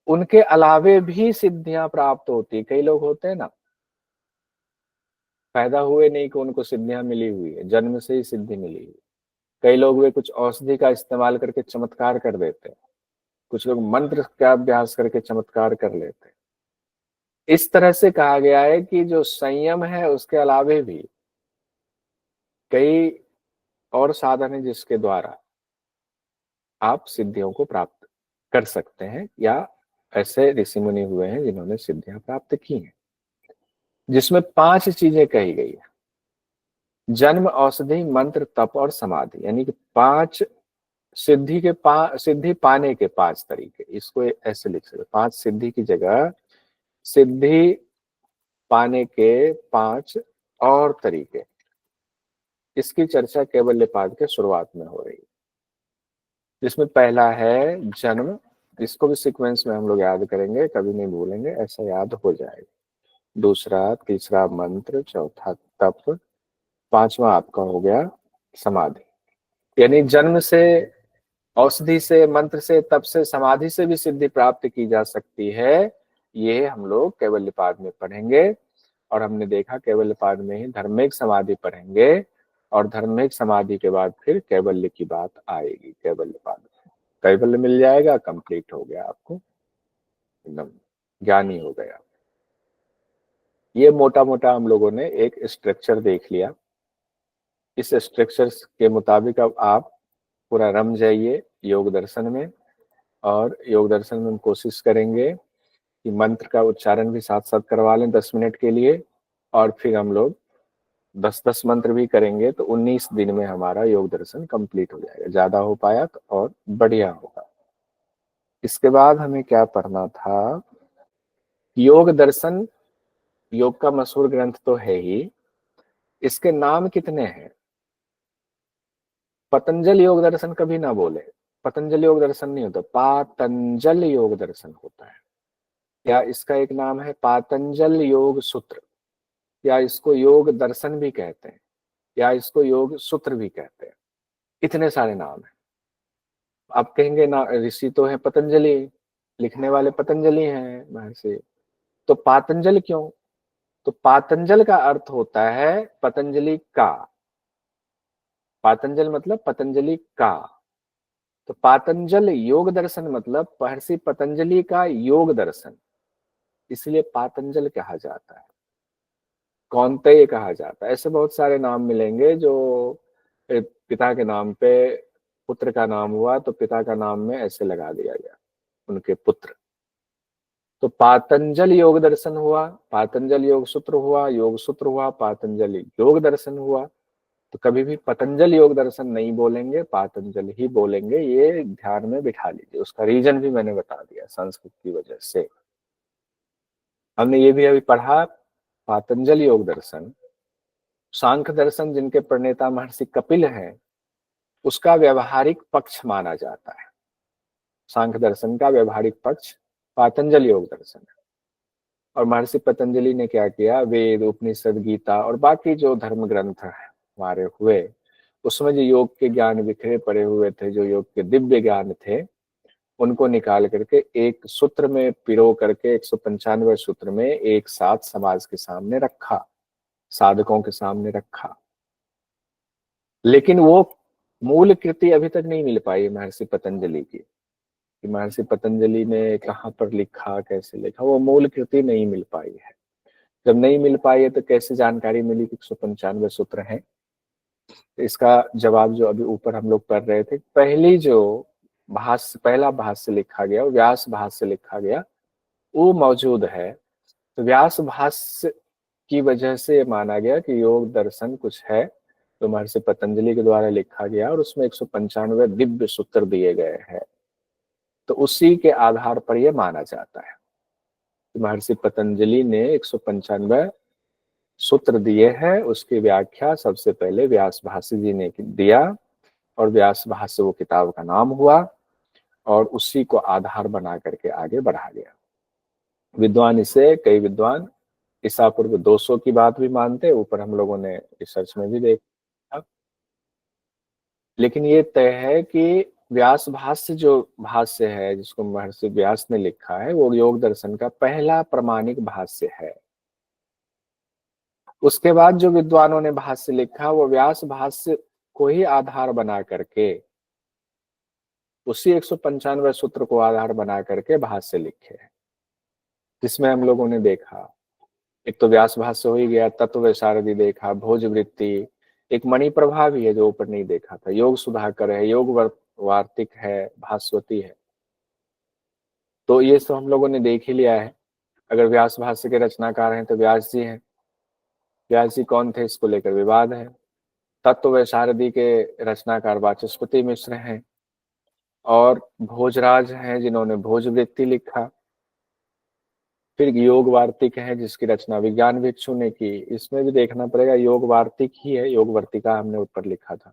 उनके अलावे भी सिद्धियां प्राप्त होती है। कई लोग होते हैं ना, पैदा हुए नहीं कि उनको सिद्धियां मिली हुई है, जन्म से ही सिद्धि मिली हुई। कई लोग वे कुछ औषधि का इस्तेमाल करके चमत्कार कर देते हैं, कुछ लोग मंत्र का अभ्यास करके चमत्कार कर लेते हैं। इस तरह से कहा गया है कि जो संयम है उसके अलावे भी कई और साधन है जिसके द्वारा आप सिद्धियों को प्राप्त कर सकते हैं, या ऐसे ऋषि मुनि हुए हैं जिन्होंने सिद्धियां प्राप्त की हैं, जिसमें 5 चीजें कही गई है। जन्म, औषधि, मंत्र, तप और समाधि, यानी कि 5 सिद्धि पाने के 5 तरीके। इसको ऐसे लिख सकते, 5 सिद्धि की जगह सिद्धि पाने के 5 और तरीके। इसकी चर्चा कैवल्यपाद के शुरुआत में हो रही है, जिसमें पहला है जन्म। इसको भी सीक्वेंस में हम लोग याद करेंगे, कभी नहीं भूलेंगे, ऐसा याद हो जाएगा। दूसरा, तीसरा मंत्र, चौथा तप, पांचवा आपका हो गया समाधि। यानी जन्म से, औषधि से, मंत्र से, तप से, समाधि से भी सिद्धि प्राप्त की जा सकती है। ये हम लोग कैवल्यपाद में पढ़ेंगे। और हमने देखा कैवल्यपाद में ही धर्मिक समाधि पढ़ेंगे, और धर्मिक समाधि के बाद फिर कैवल्य की बात आएगी। कैवल्यपाद में कैवल्य मिल जाएगा, कंप्लीट हो गया, आपको एकदम ज्ञानी हो गया। ये मोटा मोटा हम लोगों ने एक स्ट्रक्चर देख लिया। इस स्ट्रक्चर के मुताबिक अब आप पूरा रम जाइए योग दर्शन में। और योग दर्शन में हम कोशिश करेंगे कि मंत्र का उच्चारण भी साथ साथ करवा लें 10 मिनट के लिए, और फिर हम लोग 10-10 मंत्र भी करेंगे, तो 19 दिन में हमारा योग दर्शन कंप्लीट हो जाएगा। ज्यादा हो पाया तो और बढ़िया होगा। इसके बाद हमें क्या पढ़ना था, योग दर्शन। योग का मशहूर ग्रंथ तो है ही, इसके नाम कितने हैं। पतंजल योग दर्शन कभी ना बोले, पतंजल योग दर्शन नहीं होता, पातंजल योग दर्शन होता है। या इसका एक नाम है पातंजल योग सूत्र, या इसको योग दर्शन भी कहते हैं, या इसको योग सूत्र भी कहते हैं। इतने सारे नाम हैं। आप कहेंगे ना ऋषि तो है पतंजलि, लिखने वाले पतंजलि हैं महर्षि, तो पातंजल क्यों। तो पातंजल का अर्थ होता है पतंजलि का। पातंजल मतलब पतंजलि का। तो पातंजल योग दर्शन मतलब महर्षि पतंजलि का योग दर्शन, इसलिए पातंजल कहा जाता है, कौन्तेय कहा जाता है। ऐसे बहुत सारे नाम मिलेंगे जो पिता के नाम पे पुत्र का नाम हुआ, तो पिता का नाम में ऐसे लगा दिया गया उनके पुत्र। तो पातंजल योग दर्शन हुआ, पातंजल योग सूत्र हुआ, योग सूत्र हुआ, पातंजल योग दर्शन हुआ। तो कभी भी पतंजल योग दर्शन नहीं बोलेंगे, पातंजल ही बोलेंगे। ये ध्यान में बिठा लीजिए। उसका रीजन भी मैंने बता दिया, संस्कृत की वजह से। हमने ये भी अभी पढ़ा, पातंजल योग दर्शन, सांख्य दर्शन जिनके प्रणेता महर्षि कपिल हैं, उसका व्यवहारिक पक्ष माना जाता है। सांख्य दर्शन का व्यवहारिक पक्ष पातंजल योग दर्शन है। और महर्षि पतंजलि ने क्या किया, वेद, उपनिषद, गीता और बाकी जो धर्म ग्रंथ हमारे हुए, उसमें जो योग के ज्ञान बिखरे पड़े हुए थे, जो योग के दिव्य ज्ञान थे, उनको निकाल करके एक सूत्र में पिरो करके 195 सूत्र में एक साथ समाज के सामने रखा, साधकों के सामने रखा। लेकिन वो मूल कृति अभी तक नहीं मिल पाई महर्षि पतंजलि की, कि महर्षि पतंजलि ने कहाँ पर लिखा, कैसे लिखा, वो मूल कृति नहीं मिल पाई है। जब नहीं मिल पाई है तो कैसे जानकारी मिली कि 195 सूत्र हैं? तो इसका जवाब जो अभी ऊपर हम लोग पढ़ रहे थे, पहली जो भाष्य, पहला भाष्य लिखा गया, व्यास भाष्य लिखा गया, वो मौजूद है। तो व्यास भाष्य की वजह से ये माना गया कि योग दर्शन कुछ है तो महर्षि पतंजलि के द्वारा लिखा गया, और उसमें 195 दिव्य सूत्र दिए गए हैं। तो उसी के आधार पर यह माना जाता है कि महर्षि पतंजलि ने 195 सूत्र दिए हैं। उसकी व्याख्या सबसे पहले व्यास भाष्य जी ने दिया, और व्यास भाष्य वो किताब का नाम हुआ, और उसी को आधार बना करके आगे बढ़ा गया। विद्वान इसे, कई विद्वान ईसा पूर्व 200 की बात भी मानते, ऊपर हम लोगों ने रिसर्च में भी देखा। लेकिन ये तय है कि व्यास भाष्य जो भाष्य है, जिसको महर्षि व्यास ने लिखा है, वो योग दर्शन का पहला प्रमाणिक भाष्य है। उसके बाद जो विद्वानों ने भाष्य लिखा, वो व्यास भाष्य को ही आधार बना करके, उसी 195 सूत्र को आधार बना करके भाष्य लिखे, जिसमें हम लोगों ने देखा, एक तो व्यास भाष्य हो ही गया, तत्व वैशारदी देखा, भोजवृत्ति, एक मणिप्रभा भी है जो ऊपर नहीं देखा था, योग सुधाकर है, योग वार्तिक है, भास्वती है। तो ये सब हम लोगों ने देख ही लिया है। अगर व्यास भाष्य के रचनाकार हैं तो व्यास जी हैं। व्यास जी कौन थे, इसको लेकर विवाद है। तत्व वैशारदी के रचनाकार वाचस्पति मिश्र हैं, और भोजराज हैं जिन्होंने भोजवृत्ति लिखा। फिर योग वार्तिक है जिसकी रचना विज्ञान भिक्षु ने की। इसमें भी देखना पड़ेगा, योग वार्तिक ही है, योग वर्तिका हमने ऊपर लिखा था।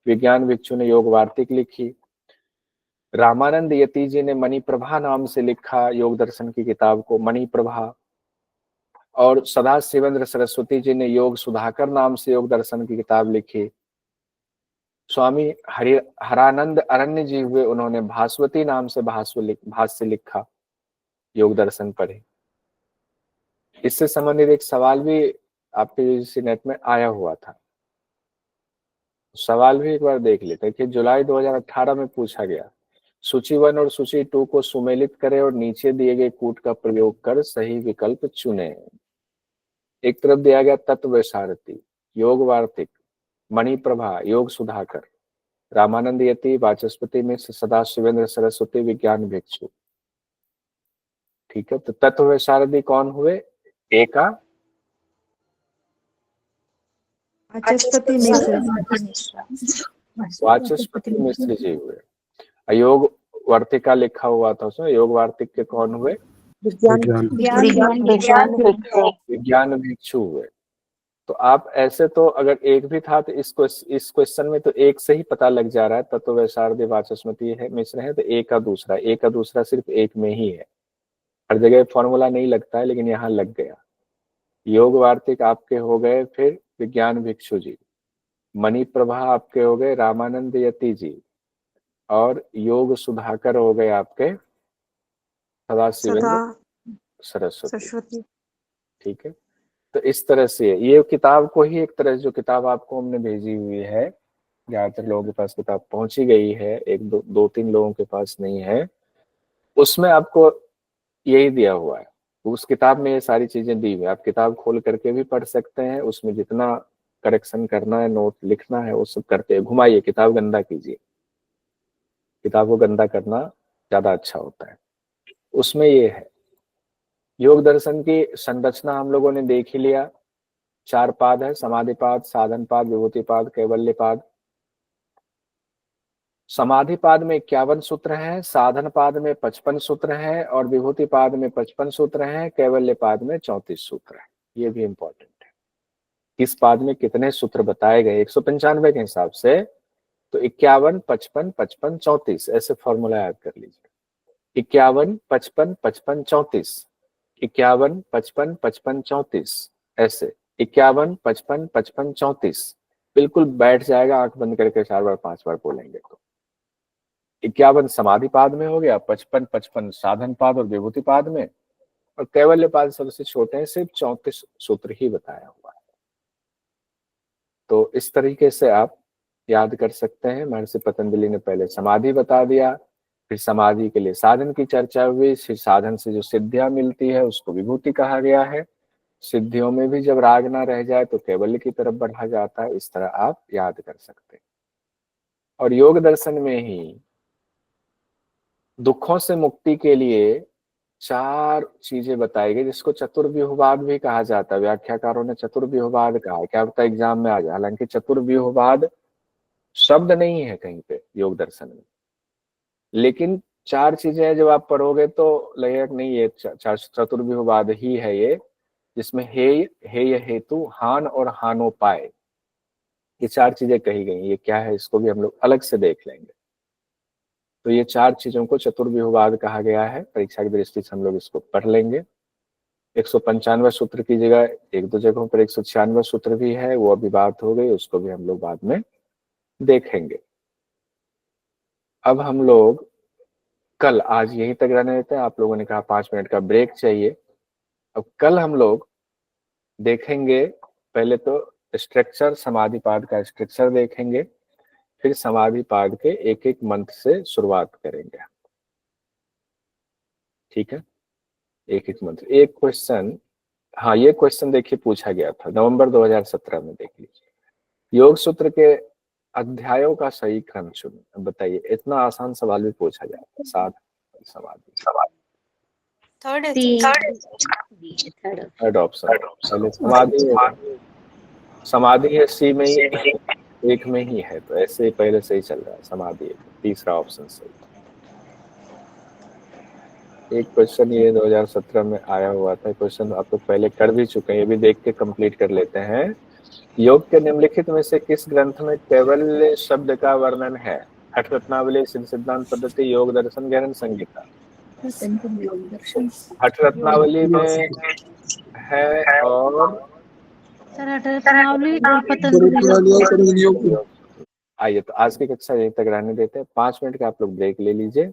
विज्ञान भिक्षु ने योग वार्तिक लिखी। रामानंद यति जी ने मणिप्रभा नाम से लिखा योग दर्शन की किताब को, मणिप्रभा। और सदा शिवेंद्र सरस्वती जी ने योग सुधाकर नाम से योग दर्शन की किताब लिखी। स्वामी हरानंद अरण्य जी हुए, उन्होंने भास्वती नाम से भाष्य लिखा, योग दर्शन पढ़े। इससे संबंधित एक सवाल भी आपके यूजीसी नेट में आया हुआ था, सवाल भी एक बार देख लेते हैं कि जुलाई 2018 में पूछा गया, सूची 1 और सूची 2 को सुमेलित करें और नीचे दिए गए कूट का प्रयोग कर सही विकल्प चुने। एक तरफ दिया गया तत्व वैशारदी, योग वार्तिक, मणिप्रभा, योग सुधाकर, रामानंद यति, वाचस्पति मिश्र, सदा शिवेंद्र सरस्वती, विज्ञान भिक्षु। ठीक है, तो तत्व वैशारदी कौन हुए? ए का वाचस्पति मिश्र जी हुए। योग वार्तिका लिखा हुआ था उसमें, योग वार्तिक के कौन हुए? विज्ञान भिक्षु हुए। तो आप ऐसे तो अगर एक भी था तो इस क्वेश्चन में तो एक से ही पता लग जा रहा है, तत्व वैशारदी वाचस्पति है मिश्र है, तो एक का दूसरा सिर्फ एक में ही है। हर जगह फॉर्मूला नहीं लगता है, लेकिन यहाँ लग गया। योग वार्तिक आपके हो गए फिर विज्ञान भिक्षु जी, मणिप्रभा आपके हो गए रामानंद यति जी, और योग सुधाकर हो गए आपके सदा शिवेंद्र सरस्वती। ठीक है, तो इस तरह से ये किताब को ही, एक तरह से जो किताब आपको हमने भेजी हुई है, ज्यादातर लोगों के पास किताब पहुंची गई है, एक दो तीन लोगों के पास नहीं है, उसमें आपको यही दिया हुआ है। उस किताब में ये सारी चीजें दी हुई, आप किताब खोल करके भी पढ़ सकते हैं, उसमें जितना करेक्शन करना है, नोट लिखना है, वो सब करते घुमाइए, किताब गंदा कीजिए। किताब को गंदा करना ज्यादा अच्छा होता है। उसमें ये है, योग दर्शन की संरचना हम लोगों ने देख ही लिया। 4 पाद है, समाधिपाद, साधनपाद, विभूतिपाद, कैवल्यपाद। समाधिपाद में 51 सूत्र हैं, साधनपाद में 55 सूत्र हैं, और विभूतिपाद में 55 सूत्र हैं, कैवल्यपाद में 34 सूत्र हैं। ये भी इंपॉर्टेंट है, किस पाद में कितने सूत्र बताए गए 195 के हिसाब से। तो 51, 55, 55, 34 ऐसे फॉर्मूला याद कर लीजिए। 51, 55, 55, 34 51, 55, 55, 34 ऐसे 51, 55, 55, 34 बिल्कुल बैठ जाएगा। आंख बंद करके 4 बार 5 बार बोलेंगे तो 51 समाधि पाद में हो गया, 55, 55 साधन पाद और विभूति पाद में, और कैवल्य पाद सबसे छोटे हैं, सिर्फ 34 सूत्र ही बताया हुआ है। तो इस तरीके से आप याद कर सकते हैं। महर्षि पतंजलि ने पहले समाधि बता दिया, फिर समाधि के लिए साधन की चर्चा हुई, फिर साधन से जो सिद्धियां मिलती है उसको विभूति कहा गया है। सिद्धियों में भी जब राग ना रह जाए तो कैवल्य की तरफ बढ़ा जाता है। इस तरह आप याद कर सकते हैं। और योग दर्शन में ही दुखों से मुक्ति के लिए 4 चीजें बताई गई, जिसको चतुर्व्यूहवाद भी कहा जाता है। व्याख्याकारों ने चतुर्व्यूहवाद कहा है, क्या पता एग्जाम में आ जाए। हालांकि चतुर्व्यूहवाद शब्द नहीं है कहीं पे योग दर्शन में, लेकिन 4 चीजें जब आप पढ़ोगे तो लगेगा नहीं ये चतुर्व्यूहवाद ही है ये, जिसमें हेय हेतु, हान और हानोपाय, ये 4 चीजें कही गई। ये क्या है इसको भी हम लोग अलग से देख लेंगे। तो ये 4 चीजों को चतुर्व्यूहवाद कहा गया है। परीक्षा की दृष्टि से हम लोग इसको पढ़ लेंगे। 195 सूत्र की जगह 1-2 जगहों पर 196 सूत्र भी है, वो अभी बात हो गई, उसको भी हम लोग बाद में देखेंगे। अब हम लोग कल, आज यहीं तक रहने देते हैं। आप लोगों ने कहा 5 मिनट का ब्रेक चाहिए। अब कल हम लोग देखेंगे पहले तो स्ट्रक्चर, समाधि पाद का स्ट्रक्चर देखेंगे, फिर समाधि पाद के एक एक मंत्र से शुरुआत करेंगे। ठीक है, एक एक मंत्र। एक क्वेश्चन, हाँ ये क्वेश्चन देखिए पूछा गया था नवंबर 2017 में, देख लीजिए। योग सूत्र के अध्यायों का सही क्रम चुनिए। बताइए, इतना आसान सवाल भी पूछा जाता है। 7 समाधि, थर्ड ऑप्शन। पहले समाधि है सी में ही, एक में ही है, तो ऐसे ही पहले से ही चल रहा है समाधि। तीसरा ऑप्शन सही। एक क्वेश्चन ये 2017 में आया हुआ था, क्वेश्चन आप लोग पहले कर भी चुके हैं, ये भी देख के कंप्लीट कर लेते हैं। योग के निम्नलिखित में से किस ग्रंथ में कैवल्य शब्द का वर्णन है? हठ रत्नावली, सिद्धांत पद्धति, योग दर्शन, गहन संहिता। हठ रत्नावली में है और आइए तो आज की कक्षा यहीं तक रहने देते हैं। 5 मिनट का आप लोग ब्रेक ले लीजिए।